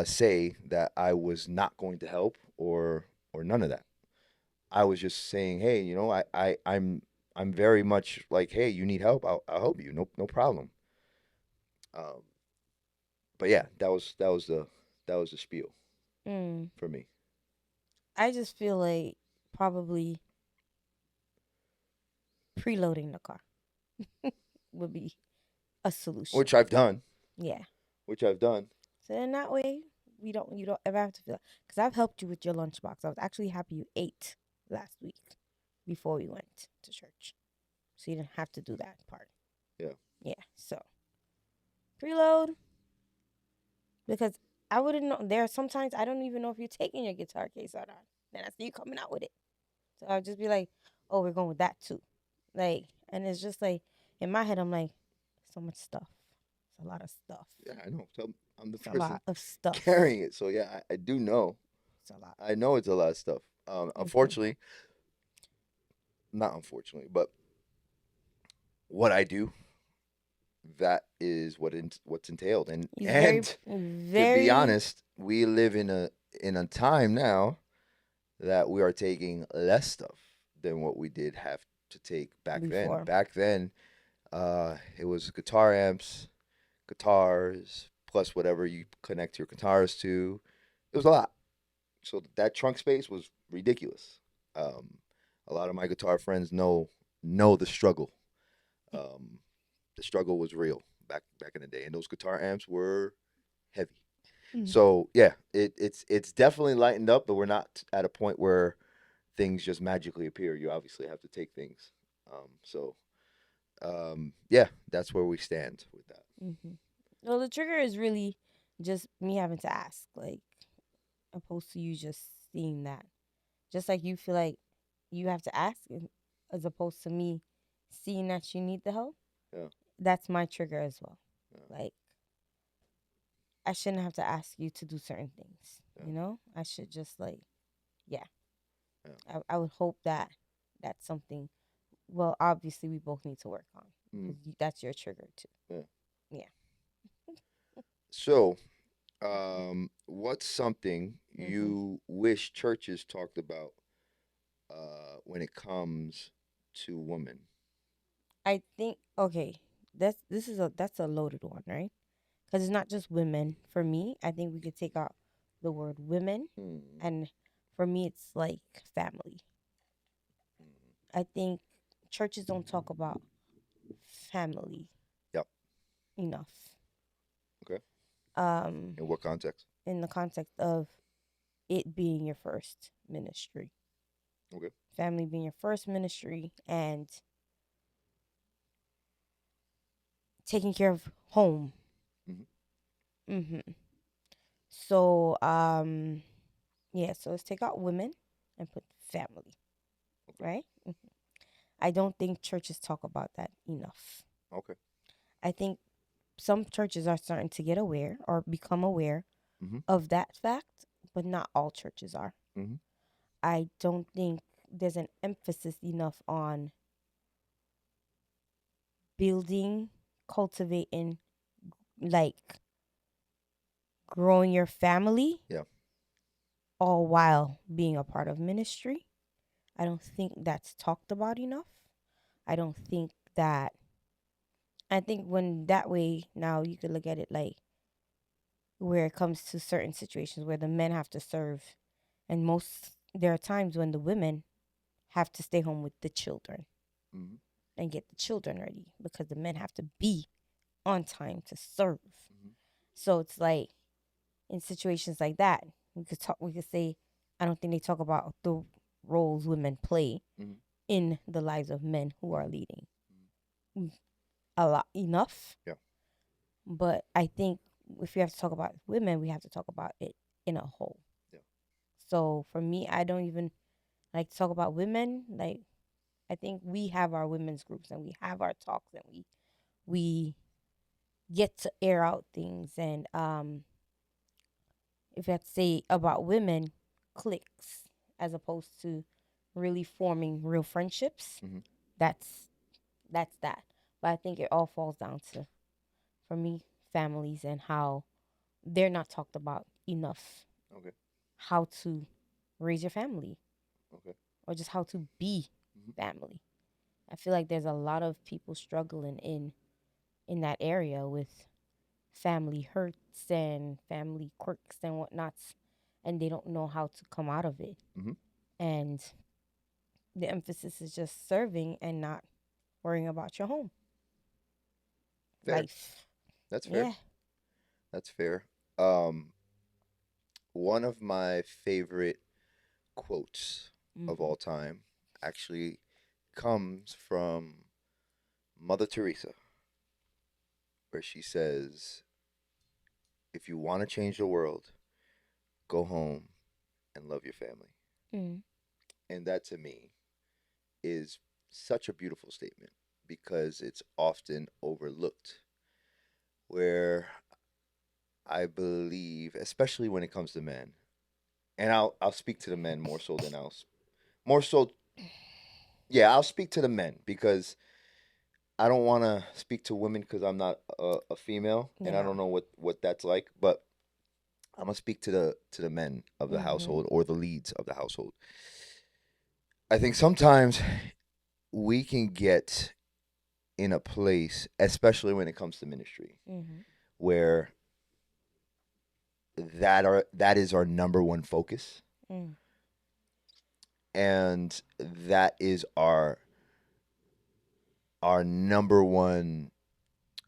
say that I was not going to help or none of that. I was just saying, hey, I'm very much like, hey, you need help, I'll help you, no problem. Um, but yeah, that was the spiel Mm. for me, I just feel like probably preloading the car would be a solution. which I've done, Yeah. which I've done. So in that way, you don't ever have to feel because I've helped you with your lunchbox. I was actually happy you ate last week before we went to church, so you didn't have to do that part. Yeah, Yeah. So preload because I wouldn't know. There are sometimes I don't even know if you're taking your guitar case or not. Then I see you coming out with it, so I'll just be like, "Oh, we're going with that too." Like, and it's just like in my head, I'm like, so much stuff. It's a lot of stuff. yeah, I know. I'm the It's a person lot of stuff. carrying it, so yeah, I do know. It's a lot. I know it's a lot of stuff. Mm-hmm. Unfortunately, not unfortunately, but what I do, that is what's entailed, and He's very, and to be very honest, we live in a time now that we are taking less stuff than what we did have to take back then. before. Back then, it was guitar amps, guitars, plus whatever you connect your guitars to. It was a lot. So that trunk space was ridiculous. Um, a lot of my guitar friends know the struggle. Um, the struggle was real back in the day, and those guitar amps were heavy. Mm. So yeah, it's definitely lightened up, but we're not at a point where things just magically appear. You obviously have to take things. Yeah, that's where we stand with that. Mm-hmm. Well, the trigger is really just me having to ask, like, opposed to you just seeing that. Just like you feel like you have to ask, as opposed to me seeing that you need the help. Yeah, That's my trigger as well. yeah, Like, I shouldn't have to ask you to do certain things. yeah, I should just like, yeah. yeah. I would hope that that's something. Well, obviously, we both need to work on Mm, because that's your trigger too. yeah. Yeah. So, what's something Mm-hmm. you wish churches talked about when it comes to women? I think okay. That's a loaded one, right? Because it's not just women. For me, I think we could take out the word women, Hmm. and for me, it's like family. I think churches don't talk about family Yep. enough. Okay. Um, In what context? in the context of it being your first ministry. Okay. family being your first ministry, and taking care of home. Hmm. hmm So, yeah, so let's take out women and put family, Okay. right? I don't think churches talk about that enough. Okay. I think some churches are starting to get aware or become aware Hmm. of that fact, but not all churches are. Hmm. I don't think there's an emphasis enough on building, cultivating, like growing your family, Yeah. all while being a part of ministry. I don't think that's talked about enough. I don't think that, I think when that way, now you could look at it like where it comes to certain situations where the men have to serve, and most there are times when the women have to stay home with the children Hmm. and get the children ready because the men have to be on time to serve. Hmm. So it's like in situations like that, we could say I don't think they talk about the roles women play Hmm. in the lives of men who are Hmm. leading a lot enough. Yeah. But I think if we have to talk about women, we have to talk about it in a whole. Yeah. So for me, I don't even like to talk about women. Like I think we have our women's groups and we have our talks and we get to air out things, and if I have to say about women, cliques as opposed to really forming real friendships. Hmm. That's that's that. But I think it all falls down to, for me, families and how they're not talked about enough. Okay. How to raise your family Okay. or just how to be Hmm. family. I feel like there's a lot of people struggling in that area with family hurts and family quirks and whatnots, and they don't know how to come out of it. Hmm. And the emphasis is just serving and not worrying about your home Fair. life. That's fair. Yeah. That's fair. Um, One of my favorite quotes of Mm-hmm. all time actually comes from Mother Teresa, where she says, "If you want to change the world, go home and love your family." Mm. And that to me is such a beautiful statement because it's often overlooked. Where I believe, especially when it comes to men, and I'll speak to the men more so than more so. Yeah, I'll speak to the men because I don't want to speak to women because I'm not a female You and I know. don't know what that's like. But I'm gonna speak to the men of the Mm-hmm. household or the leads of the household. I think sometimes we can get in a place, especially when it comes to ministry, Mm-hmm. where that is our number one focus, Mm. and that is our number one,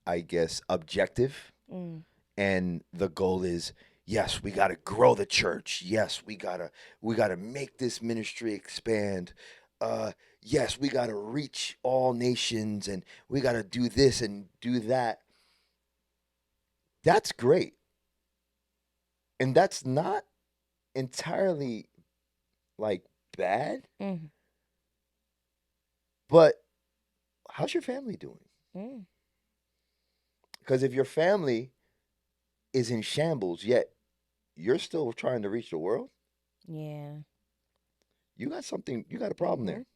I guess, objective. Mm. And the goal is, yes, we got to grow the church. Yes, we got to make this ministry expand. Yes, we got to reach all nations and we got to do this and do that. That's great. And that's not entirely like bad, Mm. but how's your family doing? Mm. Because if your family is in shambles, yet you're still trying to reach the world, Yeah. you got a problem Mm-hmm. there.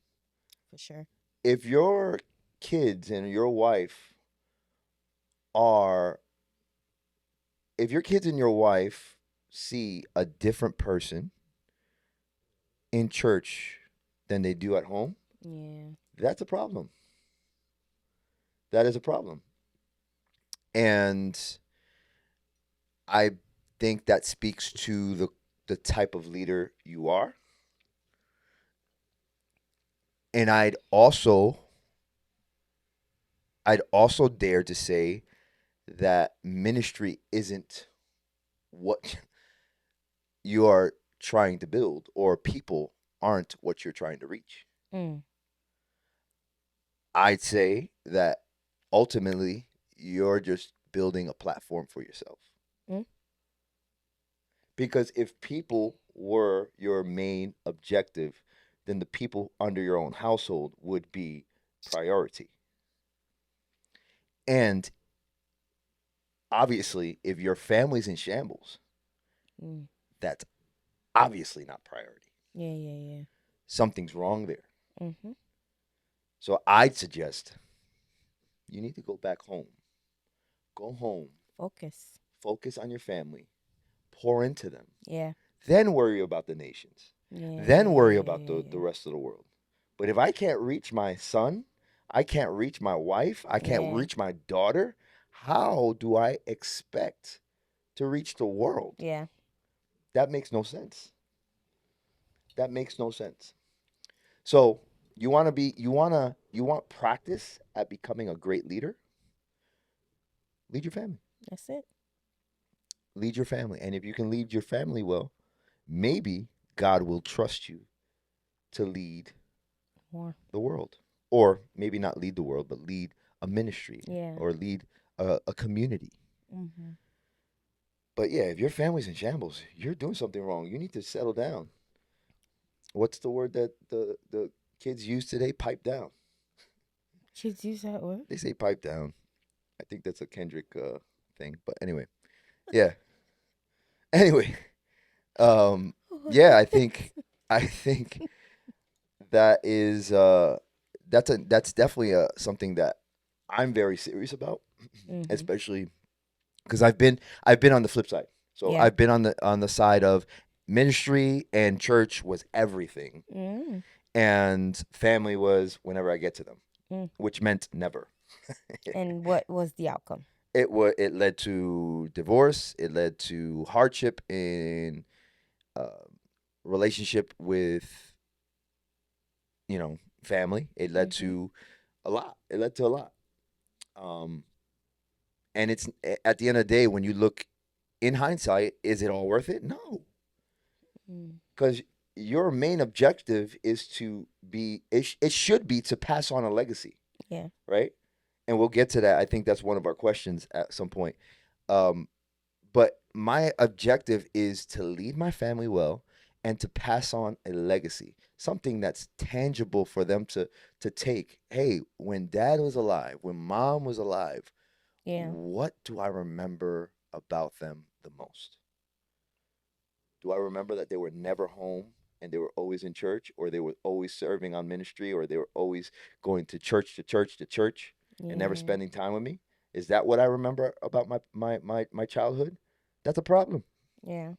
For sure. If your kids and your wife are, if your kids and your wife see a different person in church than they do at home, Yeah. that's a problem. That is a problem. And I think that speaks to the type of leader you are. And I'd also dare to say that ministry isn't what you are trying to build or people. aren't what you're trying to reach. Mm. I'd say that ultimately you're just building a platform for yourself. Mm. Because if people were your main objective, then the people under your own household would be priority. And obviously, if your family's in shambles, Mm. that's obviously not priority. Yeah, yeah, yeah. Something's wrong there. Mm-hmm. So I'd suggest you need to go back home. Go home, Focus. focus on your family, pour into them, Yeah. then worry about the nations, Yeah, yeah, then worry yeah, about yeah, the yeah. rest of the world. But if I can't reach my son, I can't reach my wife, I can't Yeah. reach my daughter, how do I expect to reach the world? Yeah. That makes no sense. That makes no sense. So you want practice at becoming a great leader? Lead your family. That's it. Lead your family. And if you can lead your family well, maybe God will trust you to lead More. the world. Or maybe not lead the world, but lead a ministry Yeah. or lead a community. Mm-hmm. But yeah, if your family's in shambles, you're doing something wrong. You need to settle down. What's the word that the kids use today? Pipe down. Kids use that word. They say pipe down. I think that's a Kendrick thing. But anyway, yeah. Anyway, um, yeah, I think that is that's definitely something that I'm very serious about, Mm-hmm. especially because I've been on the flip side. So Yeah. I've been on the side of ministry and church was everything, Mm. and family was whenever I get to them, Mm. which meant never. And what was the outcome? It led to divorce. It led to hardship in uh, relationship with family. It led Mm-hmm. to a lot. It led to a lot. Um, and it's at the end of the day when you look in hindsight, is it all worth it? No, Mm. because your main objective is it should be to pass on a legacy, Yeah. right? And we'll get to that. I think that's one of our questions at some point. Um, but my objective is to lead my family well and to pass on a legacy, something that's tangible for them to take. Hey, when dad was alive, when mom was alive, Yeah. what do I remember about them the most? Do I remember that they were never home and they were always in church, or they were always serving on ministry, or they were always going to church to church to church and never Yeah. spending time with me? Is that what I remember about my childhood? That's a problem. Yeah.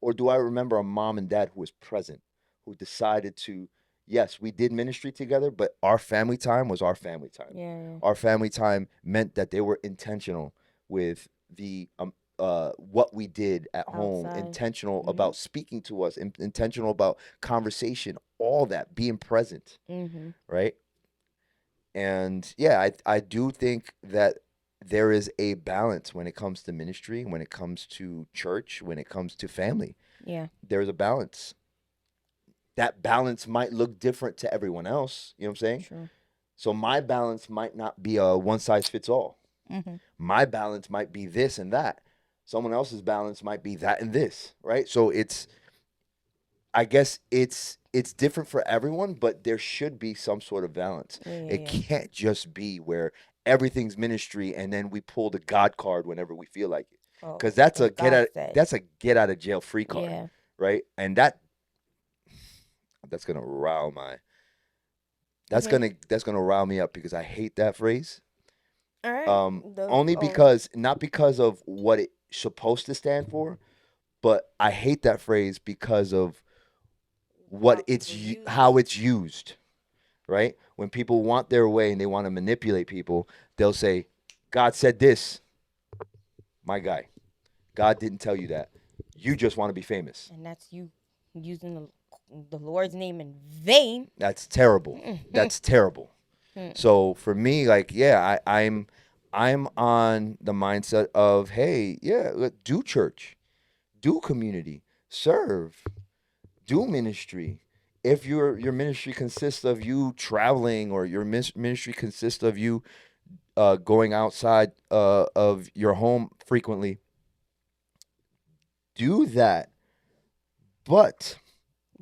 Or do I remember a mom and dad who was present, who decided to, yes, we did ministry together, but our family time was our family time. Yeah. Yeah. Our family time meant that they were intentional with the what we did at home, Outside. intentional Mm-hmm. about speaking to us, intentional about conversation, all that, being present, Mm-hmm. right? And yeah, I do think that there is a balance when it comes to ministry, when it comes to church, when it comes to family. Yeah. There's a balance. That balance might look different to everyone else. You know what I'm saying? True. So my balance might not be a one size fits all. Mm-hmm. My balance might be this and that. Someone else's balance might be that and this, right? So I guess it's different for everyone, but there should be some sort of balance. Yeah. Yeah. It Yeah. can't just be where everything's ministry and then we pull the God card whenever we feel like it. Cuz Oh, what God said. that's a get out of jail free card, Yeah. right? And that's going to rile my Okay. that's going to rile me up because I hate that phrase. All right. The Only oh, because not because of what it's supposed to stand for, but I hate that phrase because of how people use how it. it's used, right? When people want their way and they want to manipulate people, they'll say, "God said this." My guy, God didn't tell you that. You just want to be famous. And that's you using the Lord's name in vain. That's terrible. That's terrible. So for me, like, yeah, I'm on the mindset of, hey, yeah, do church, do community, serve, do ministry. if your ministry consists of you traveling, or your ministry consists of you going outside of your home frequently, do that. But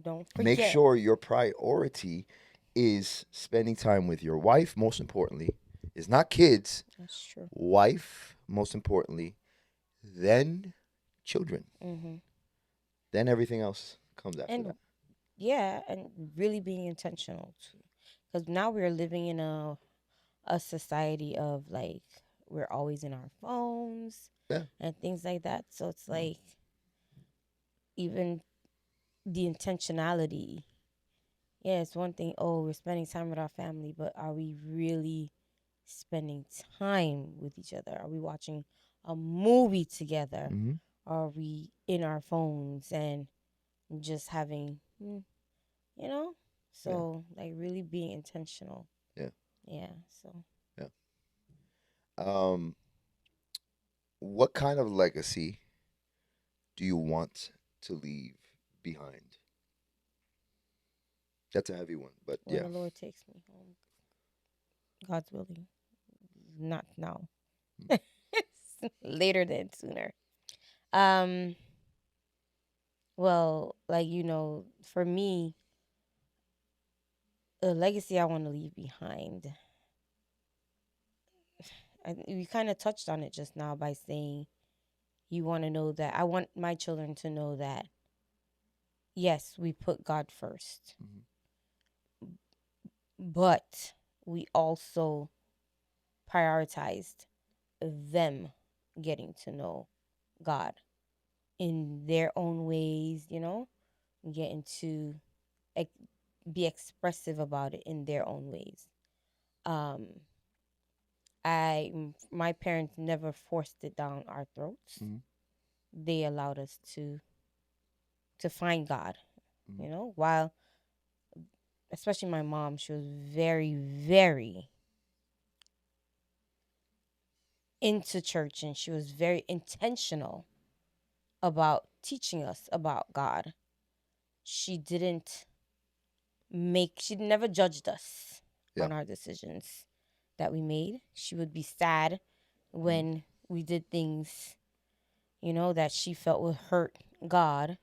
Don't make forget. sure your priority is spending time with your wife, most importantly. It's not kids, That's true. wife, most importantly, then children. Hmm. Then everything else comes after And that. yeah, and really being intentional too, because now we're living in a society of like we're always in our phones Yeah. and things like that. So it's Mm. like even the intentionality. Yeah, it's one thing. Oh, we're spending time with our family, but are we really spending time with each other? Are we watching a movie together? Mm-hmm. Are we in our phones and just having, you know? Yeah. So, like, really being intentional. Yeah. Yeah. So, Yeah. Um, what kind of legacy do you want to leave behind? That's a heavy one, but when yeah. the Lord takes me home, God's willing, not now, later than sooner. Um, well, like, for me, the legacy I want to leave behind, we kind of touched on it just now by saying you want to know that I want my children to know that yes, we put God first, Mm-hmm. but we also prioritized them getting to know God in their own ways, getting to ex- be expressive about it in their own ways. Um, my parents never forced it down our throats. Mm-hmm. They allowed us to find God, Mm-hmm. while especially my mom, she was very, very into church and she was very intentional about teaching us about God. She didn't she never judged us Yeah. on our decisions that we made. She would be sad Mm-hmm. when we did things, that she felt would hurt God.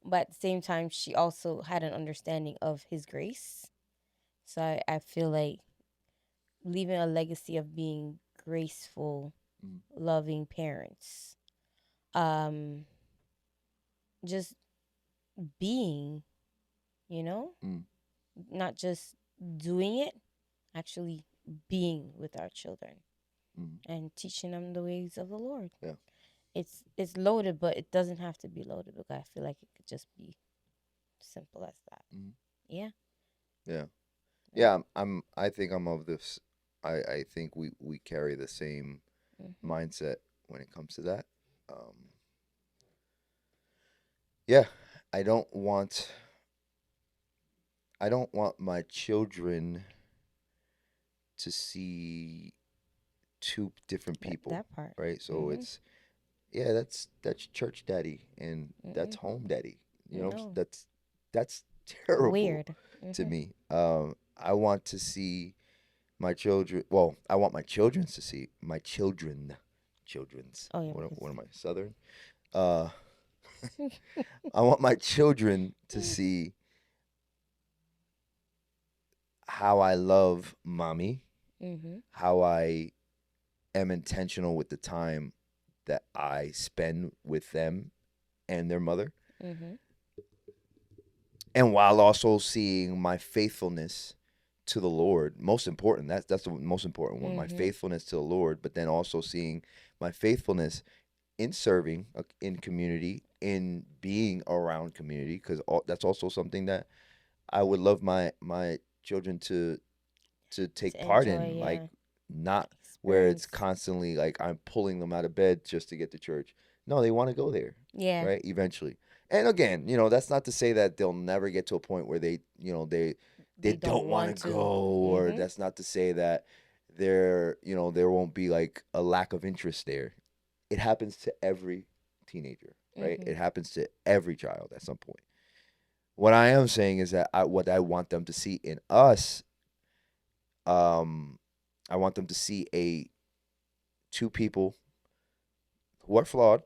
But at the same time, she also had an understanding of His grace. So I feel like leaving a legacy of being graceful, Mm-hmm. loving parents. Um, just being, you know, Mm-hmm. not just doing it, actually being with our children Mm-hmm. and teaching them the ways of the Lord. Yeah. It's loaded, but it doesn't have to be loaded because I feel like it could just be simple as that. Mm-hmm. Yeah. Yeah. Yeah. Yeah. I think I'm of this. I think we carry the same Mhm. mindset when it comes to that. Um, yeah. I don't want. I don't want my children to see two different people, That part. right? So Mhm. it's, yeah, that's church daddy and that's Mhm. home daddy. No. That's terrible Weird. to Mhm. me. I want to see my children. Well, I want my children to see my children's. Oh yeah, What because am I, Southern? Uh, I want my children to see how I love mommy, mhm. how I am intentional with the time that I spend with them and their mother, Mhm. and while also seeing my faithfulness to the Lord. Most important, that's the most important one. My Mhm. faithfulness to the Lord, but then also seeing my faithfulness in serving in community, in being around community, because that's also something that I would love my children to take To part enjoy, in, like yeah, not where it's experience. constantly like I'm pulling them out of bed just to get to church. No, they want to go there, Yeah, right? Eventually. And again, that's not to say that they'll never get to a point where they they don't don't want to want go, to. or Mhm. that's not to say that there won't be like a lack of interest there. It happens to every teenager, right? Mhm. It happens to every child at some point. What I am saying is that what I want them to see in us, um, I want them to see a two people who are flawed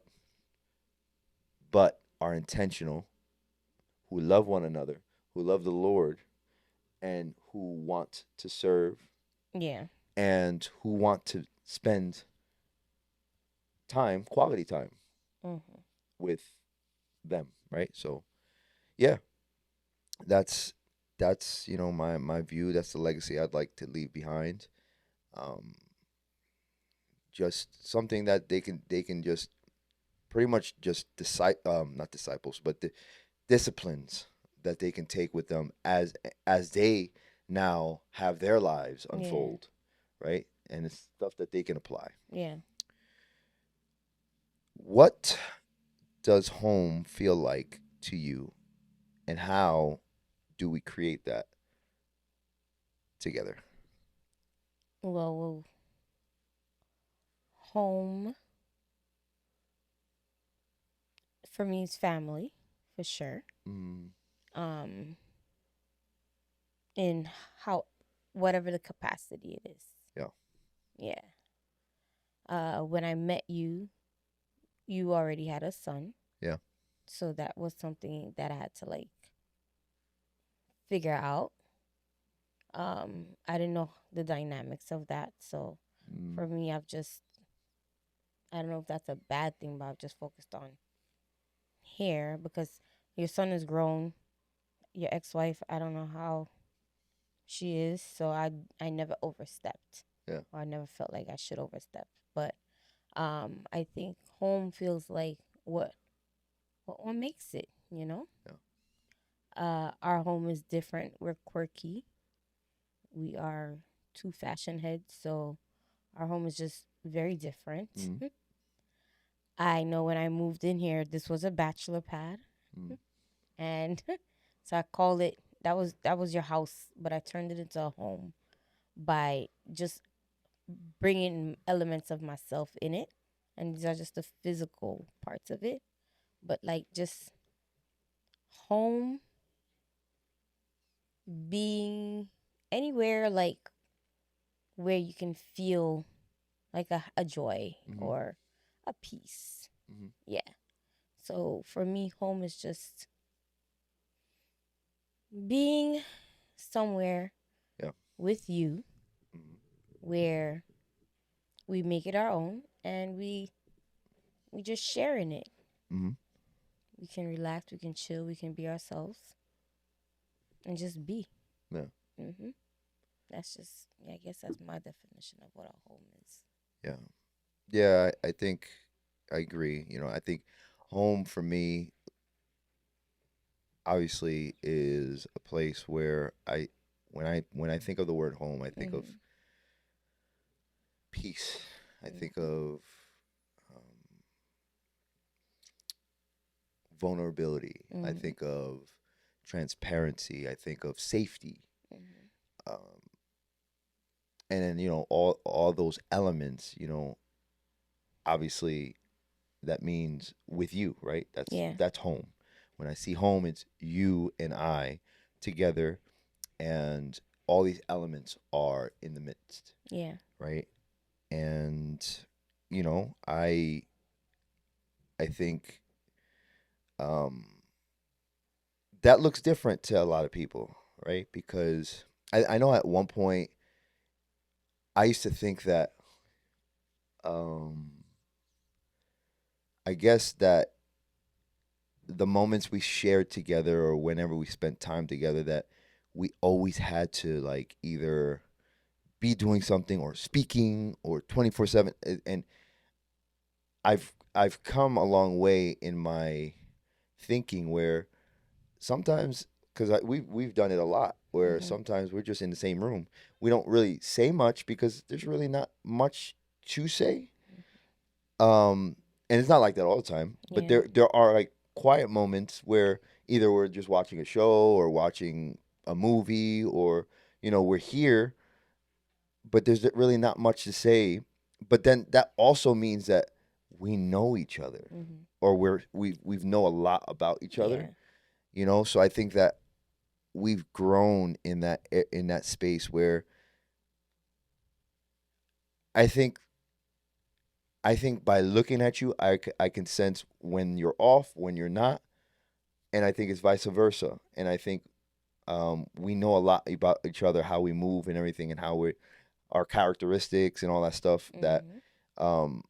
but are intentional, who love one another, who love the Lord, and who want to serve Yeah. and who want to spend time, quality time Mhm. with them, right? So yeah, that's my view. That's the legacy I'd like to leave behind. Um, just something that they can just pretty much just not disciples, but the disciplines that they can take with them as they now have their lives Yeah. unfold, right? And it's stuff that they can apply. Yeah. What does home feel like to you, and how do we create that together? Well, home for me is family, for sure. Mm, Um, in how whatever the capacity it is. yeah, Yeah. When I met you, you already had a son, yeah. so that was something that I had to like figure out. I didn't know the dynamics of that, so Mm, for me, I don't know if that's a bad thing, but I've just focused on here because your son is grown. Your ex-wife, I don't know how she is, so I never overstepped, yeah, or I never felt like I should overstep. But I think home feels like what makes it, you know. yeah. Our home is different. We're quirky. We are two fashion heads, so our home is just very different. Mm, I know when I moved in here, this was a bachelor pad, mm, and so I called it. That was your house, but I turned it into a home by just bringing elements of myself in it, and these are just the physical parts of it. But like just home being anywhere like where you can feel like a joy mm, or a peace. mm, Yeah. So for me, home is just being somewhere yeah. with you Mm, where we make it our own and we just share in it. mm, We can relax, we can chill, we can be ourselves and just be. yeah, hmm That's just, yeah, I guess that's my definition of what a home is. yeah, yeah. I think I agree. I think home for me obviously is a place where when I think of the word home, I think of hmm peace. I think hmm of um, vulnerability. I hmm think of transparency. I think of safety. hmm Um, and then all those elements. Obviously that means with you, right? That's Yeah. that's home. When I see home, it's you and I together, and all these elements are in the midst, Yeah. right? And I think um, that looks different to a lot of people, right? Because I know at one point I used to think that um, I guess that the moments we shared together or whenever we spent time together, that we always had to like either be doing something or speaking or 24/7. And I've come a long way in my thinking where sometimes, because we've done it a lot, where hmm sometimes we're just in the same room, we don't really say much because there's really not much to say. um and it's not like that all the time, but Yeah. there are like quiet moments where either we're just watching a show or watching a movie, or we're here, but there's really not much to say. But then that also means that we know each other, hmm or we've know a lot about each other. Yeah. So I think that we've grown in that space where I think I think by looking at you, I can sense when you're off, when you're not, and I think it's vice versa. And I think we know a lot about each other, how we move and everything, and how we our characteristics and all that stuff Mhm. um,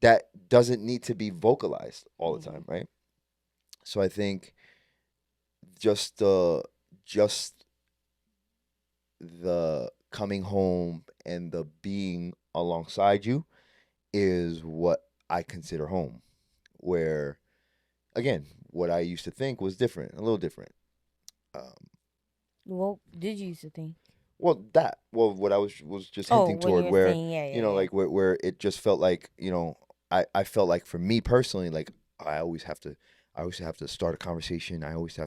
that doesn't need to be vocalized all the time, Mhm. right? So I think just the just the coming home and the being alongside you is what I consider home. Where again, what I used to think was different, a little different. Um, What did you used to think? what I was just Oh, hinting when toward, you were where saying yeah, yeah, yeah. like where it just felt like I felt like for me personally, like I always have to I always have to start a conversation. I always Yeah.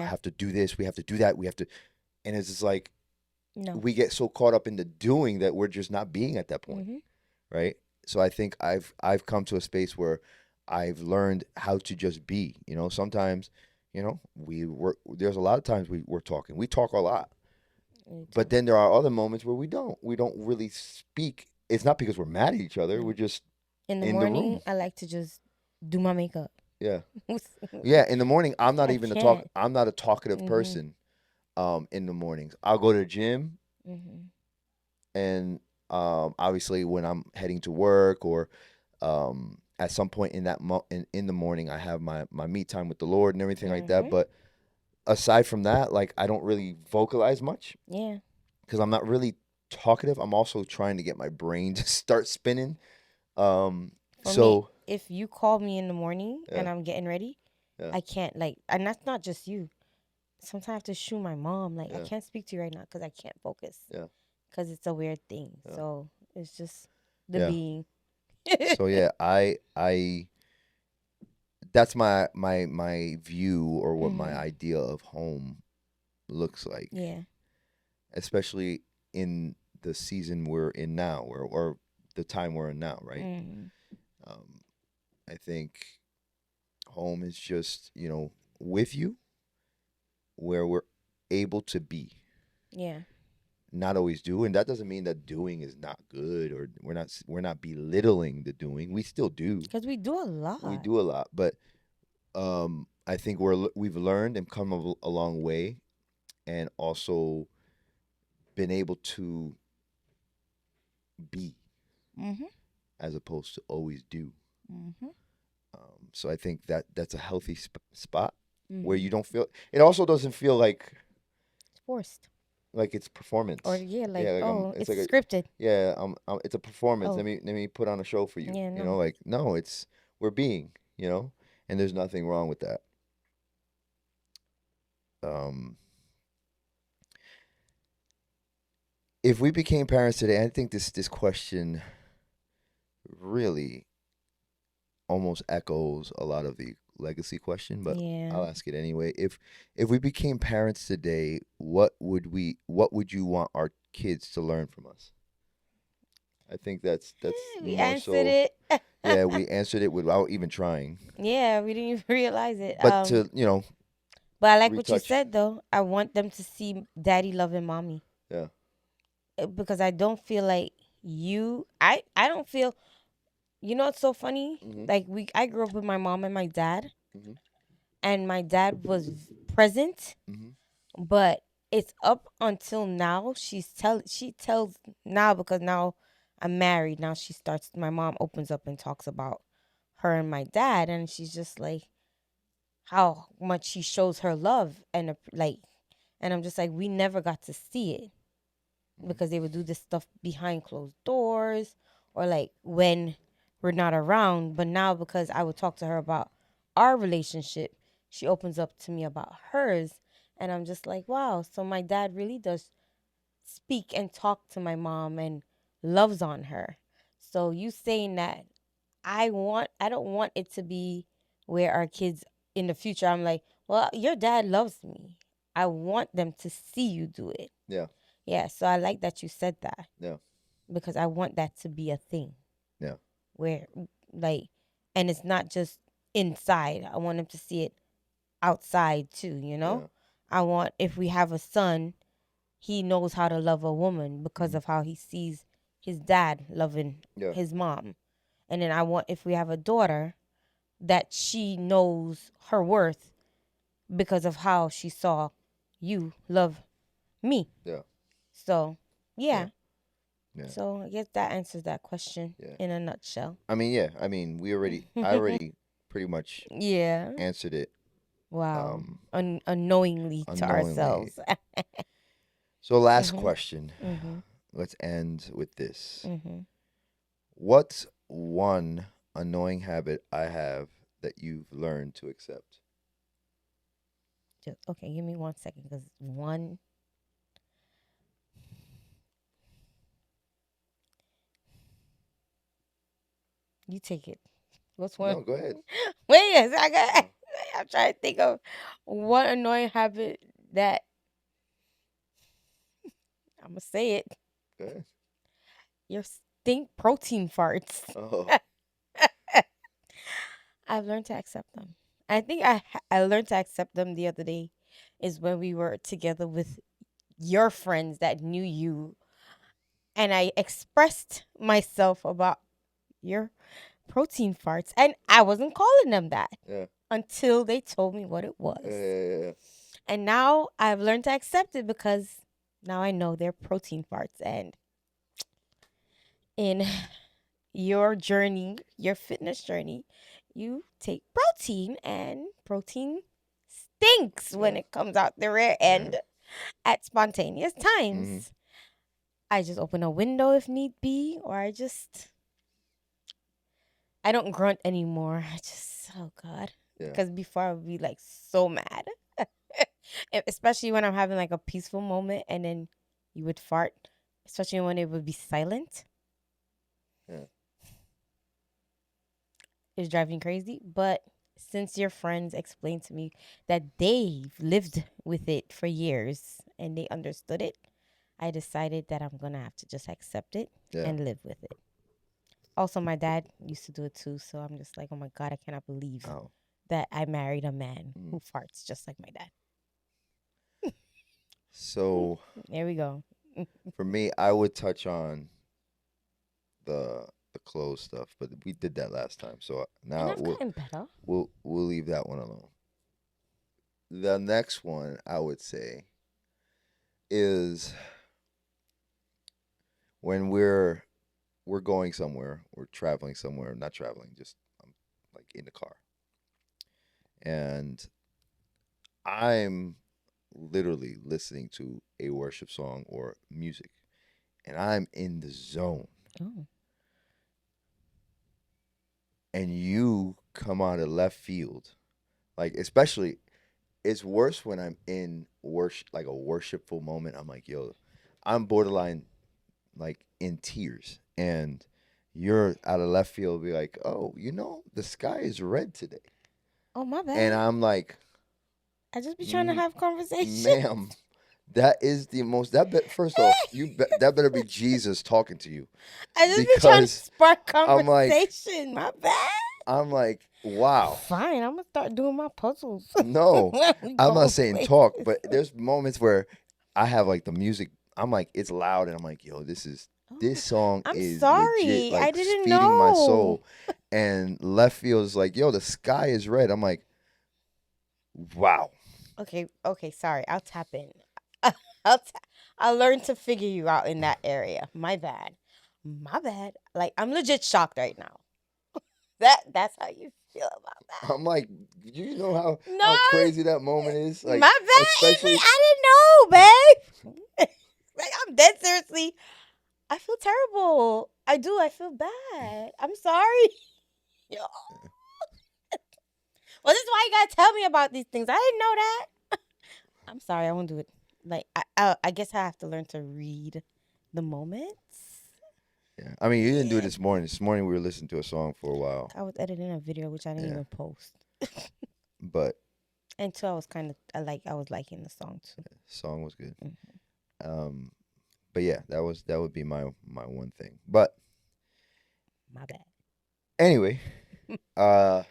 have to do this. We have to do that. We have to, and it's just like No. we get so caught up in the doing that we're just not being at that point, Mhm. right? So I think I've come to a space where I've learned how to just be. Sometimes, we work. There's a lot of times we're talking. We talk a lot, Me but too. then there are other moments where we don't. We don't really speak. It's not because we're mad at each other. We're No. just In the in the morning, room. I like to just do my makeup. Yeah, yeah. In the morning, I'm not I even a talk. can't. I'm not a talkative Mhm. person. In the mornings, I'll go to the gym, Mhm. and obviously when I'm heading to work, or at some point in in the morning, I have my me time with the Lord and everything like that. Mhm. But aside from that, like I don't really vocalize much Yeah. because I'm not really talkative. I'm also trying to get my brain to start spinning. For me, So if you call me in the morning yeah, and I'm getting ready, yeah, I can't like, and that's not just you. Sometimes I have to shoo my mom. Like, I yeah, can't speak to you right now because I can't focus yeah, because it's a weird thing. yeah, So it's just the yeah. being. So yeah, I that's my view, or what my Mhm. idea of home looks like, Yeah. especially in the season we're in now, or the time we're in now, right? Mhm. Um, I think home is just, with you, where we're able to be, Yeah. not always do, and that doesn't mean that doing is not good, or we're not belittling the doing. We still do. Because we do a We lot. do a lot, but I think we've learned and come a long way, and also been able to be Mhm. as opposed to always do. Mhm. So I think that that's a healthy spot where you Mhm. don't feel. It also doesn't feel It's forced. like it's Or performance. yeah, like Yeah, like oh, it's it's like scripted. it's a performance. Oh, Let me put on a show for you. yeah, no. Like no, it's we're being. And there's nothing wrong with that. Um, if we became parents today, I think this question really almost echoes a lot of the legacy question, but Yeah. I'll ask it anyway. If we became parents today, what would you want our kids to learn from us? I think that's We more answered so. it. Yeah, we answered it without even trying. Yeah, we didn't even realize it. But to, But I like what you retouch. said though. I want them to see daddy loving mommy. Yeah. Because I don't feel like I don't feel, you know what's so funny? Mhm. Like I grew up with my mom and my dad, Mhm. and my dad was present, Mhm. but it's up until now she tells now, because now I'm married. Now she starts, my mom opens up and talks about her and my dad, and she's just like how much she shows her love, and like, and I'm just like, we never got to see it Mhm. because they would do this stuff behind closed doors, or like when we're not around. But now, because I would talk to her about our relationship, she opens up to me about hers, and I'm just like, wow, so my dad really does speak and talk to my mom and loves on her. So you saying that, I don't want it to be where our kids in the future, I'm like, well, your dad loves me. I want them to see you do it. Yeah. Yeah, so I like that you said that, Yeah. because I want that to be a thing Yeah. where, like, and it's not just inside. I want him to see it outside too, you know? Yeah. I want if we have a son, he knows how to love a woman because Mhm. of how he sees his dad loving Yeah. his mom. And then I want if we have a daughter that she knows her worth because of how she saw you love me. Yeah. So, Yeah. yeah. Yeah. So, I guess that answers that question Yeah. in a nutshell. I mean, yeah. I mean, I already pretty much Yeah. answered it Wow. um Unknowingly to unknowingly. ourselves. So last Mhm. question. Mhm. Let's end with this. Mhm. What's one annoying habit I have that you've learned to accept? Just okay. Give me 1 second, because one. You take it. What's one? No, go ahead. Wait a second. No, I'm trying to think of one annoying habit that I'm gonna say it. go ahead. Your stink protein farts. Oh, I've learned to accept them. I think I learned to accept them the other day, is when we were together with your friends that knew you, and I expressed myself about your protein farts, and I wasn't calling them that yeah. until they told me what it Yeah, was. yeah, yeah. And now I've learned to accept it because now I know they're protein farts. And in your journey, your fitness journey, you take protein, and protein stinks when Yeah. it comes out the rear Yeah. end at spontaneous Mm-hmm. times. I just open a window if need be, or I don't grunt anymore. I just, oh God. Yeah. Because before I would be like so mad. Especially when I'm having like a peaceful moment and then you would fart, especially when it would be silent. Yeah. It's driving crazy. But since your friends explained to me that they've lived with it for years and they understood it, I decided that I'm going to have to just accept it Yeah. and live with it. Also, my dad used to do it too. So I'm just like, oh my God, I cannot believe Oh. that I married a man Mm. who farts just like my dad. So There we go. for me, I would touch on the clothes stuff, but we did that last time. So And now I've gotten better. we'll leave that one alone. The next one I would say is when we're going somewhere, we're traveling somewhere, not traveling, just like in the car, and I'm literally listening to a worship song or music, and I'm in the zone, Oh. and you come out of left field, like especially it's worse when I'm in worship, like a worshipful moment. I'm like, yo, I'm borderline like in tears, and you're out of left field, be like, oh, the sky is red today, Oh, my and bad. I'm like, I just be trying to "M- have conversation. ma'am, that is the most that bet first off that better be Jesus talking to you I just be trying to because spark I'm like conversation. My bad. I'm like wow. Fine, I'm gonna start doing my puzzles No, when we I'm not go saying talk, places. but there's moments where I have like the music. I'm like it's loud, and I'm like, yo, this Oh, song I'm is legit, sorry. I like didn't feeding my know. soul. And left field is like, yo, the sky is red. I'm like, wow. Okay, okay, sorry. I'll tap in. I'll ta- I'll learn to figure you out in that area. My bad. My bad. Like, I'm legit shocked right now. That's how you feel about that. I'm like, you know No, how crazy that moment is, my like bad. especially I didn't know, babe. Like, I'm dead seriously. I feel terrible. I do. I feel bad. I'm sorry. Yo. Well, this is why you gotta tell me about these things. I didn't know that. I'm sorry. I won't do it. Like, I guess I have to learn to read the moments. yeah. I mean, you didn't do it Yeah. this morning. This morning we were listening to a song for a while. I was editing a video which I didn't Yeah, even post. but And two, I was kind of I was liking the song too. song was good. Mm, Um, but yeah, that would be my one thing. But my bad. anyway, uh,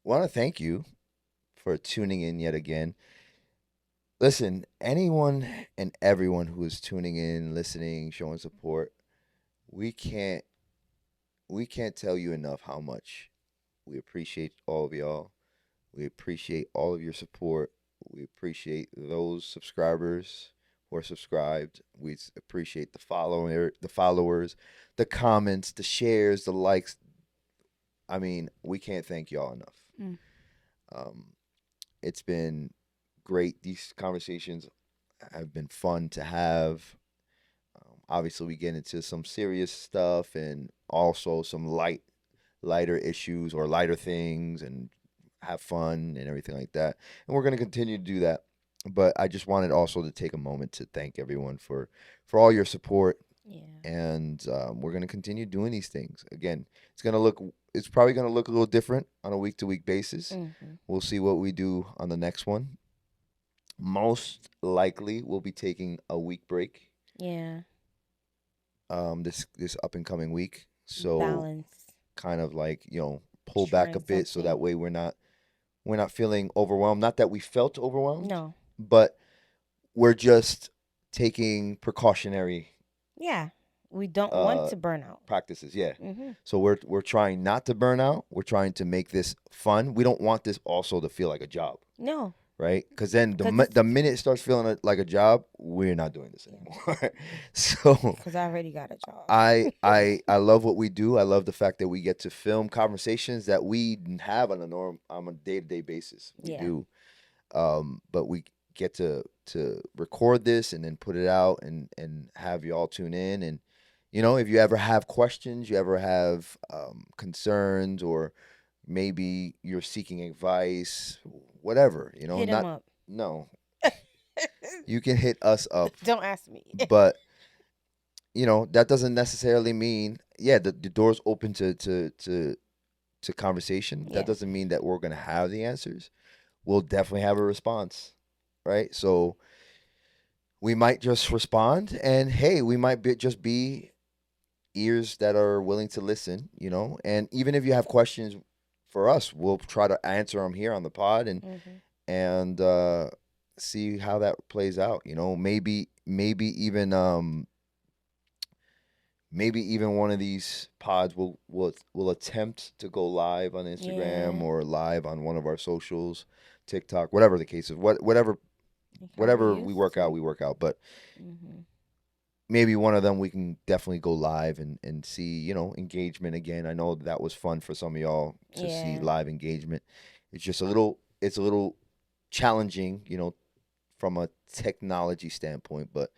want to thank you for tuning in yet again. Listen, anyone and everyone who is tuning in, listening, showing support, we can't we can't tell you enough how much we appreciate all of y'all. We appreciate all of your support. We appreciate those subscribers who are subscribed. We appreciate the followers, the comments, the shares, the likes. I mean, we can't thank y'all enough. Mm. Um, it's been great. These conversations have been fun to have. Obviously, we get into some serious stuff and also some lighter issues or lighter things and have fun and everything like that. And we're going to continue to do that. But I just wanted also to take a moment to thank everyone for all your support. Yeah. And we're going to continue doing these things. Again, it's probably going to look a little different on a week to week basis. Mm-hmm. We'll see what we do on the next one. Most likely, we'll be taking a week break Yeah. this up and coming week. So Balance. kind of like, pull back a Trying bit so that something. way we're not feeling overwhelmed. Not that we felt overwhelmed, No. but we're just taking precautionary Yeah. We don't want uh to burn out. practices. Yeah. Mm-hmm. So we're trying not to burn out. We're trying to make this fun. We don't want this also to feel like a job, No. right? Because then Because it's, the minute it starts feeling like a job, we're not doing this yeah. anymore. So Because I already got a job. I love what we do. I love the fact that we get to film conversations that we have on a day-to-day basis. We Yeah. do. But we get to record this and then put it out and have you all tune in. And if you ever have questions, you ever have concerns, or maybe you're seeking advice, whatever, Hit him not up. no, you can hit us up. Don't ask me. But that doesn't necessarily mean, yeah, the door's open to conversation. That Yeah. doesn't mean that we're gonna have the answers. We'll definitely have a response, right? So we might just respond, and hey, we might just be ears that are willing to listen, and even if you have questions for us, we'll try to answer them here on the pod Mm-hmm. and see how that plays out. Maybe even one of these pods will attempt to go live on Instagram Yeah. or live on one of our socials, TikTok, whatever the case is. Whatever Like how we whatever we used work out, to. we work out. But Mm-hmm. maybe one of them we can definitely go live and see, engagement again. I know that was fun for some of y'all to see Yeah. live engagement. It's a little challenging, from a technology standpoint, but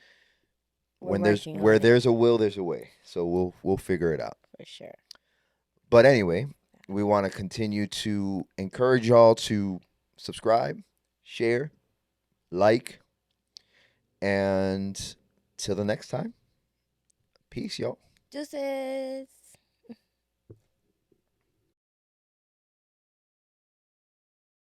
We're when there's working where on it there's a will, there's a way. So we'll figure it out. for sure. But anyway, we want to continue to encourage y'all to subscribe, share, like, and till the next time, peace, y'all. Deuces.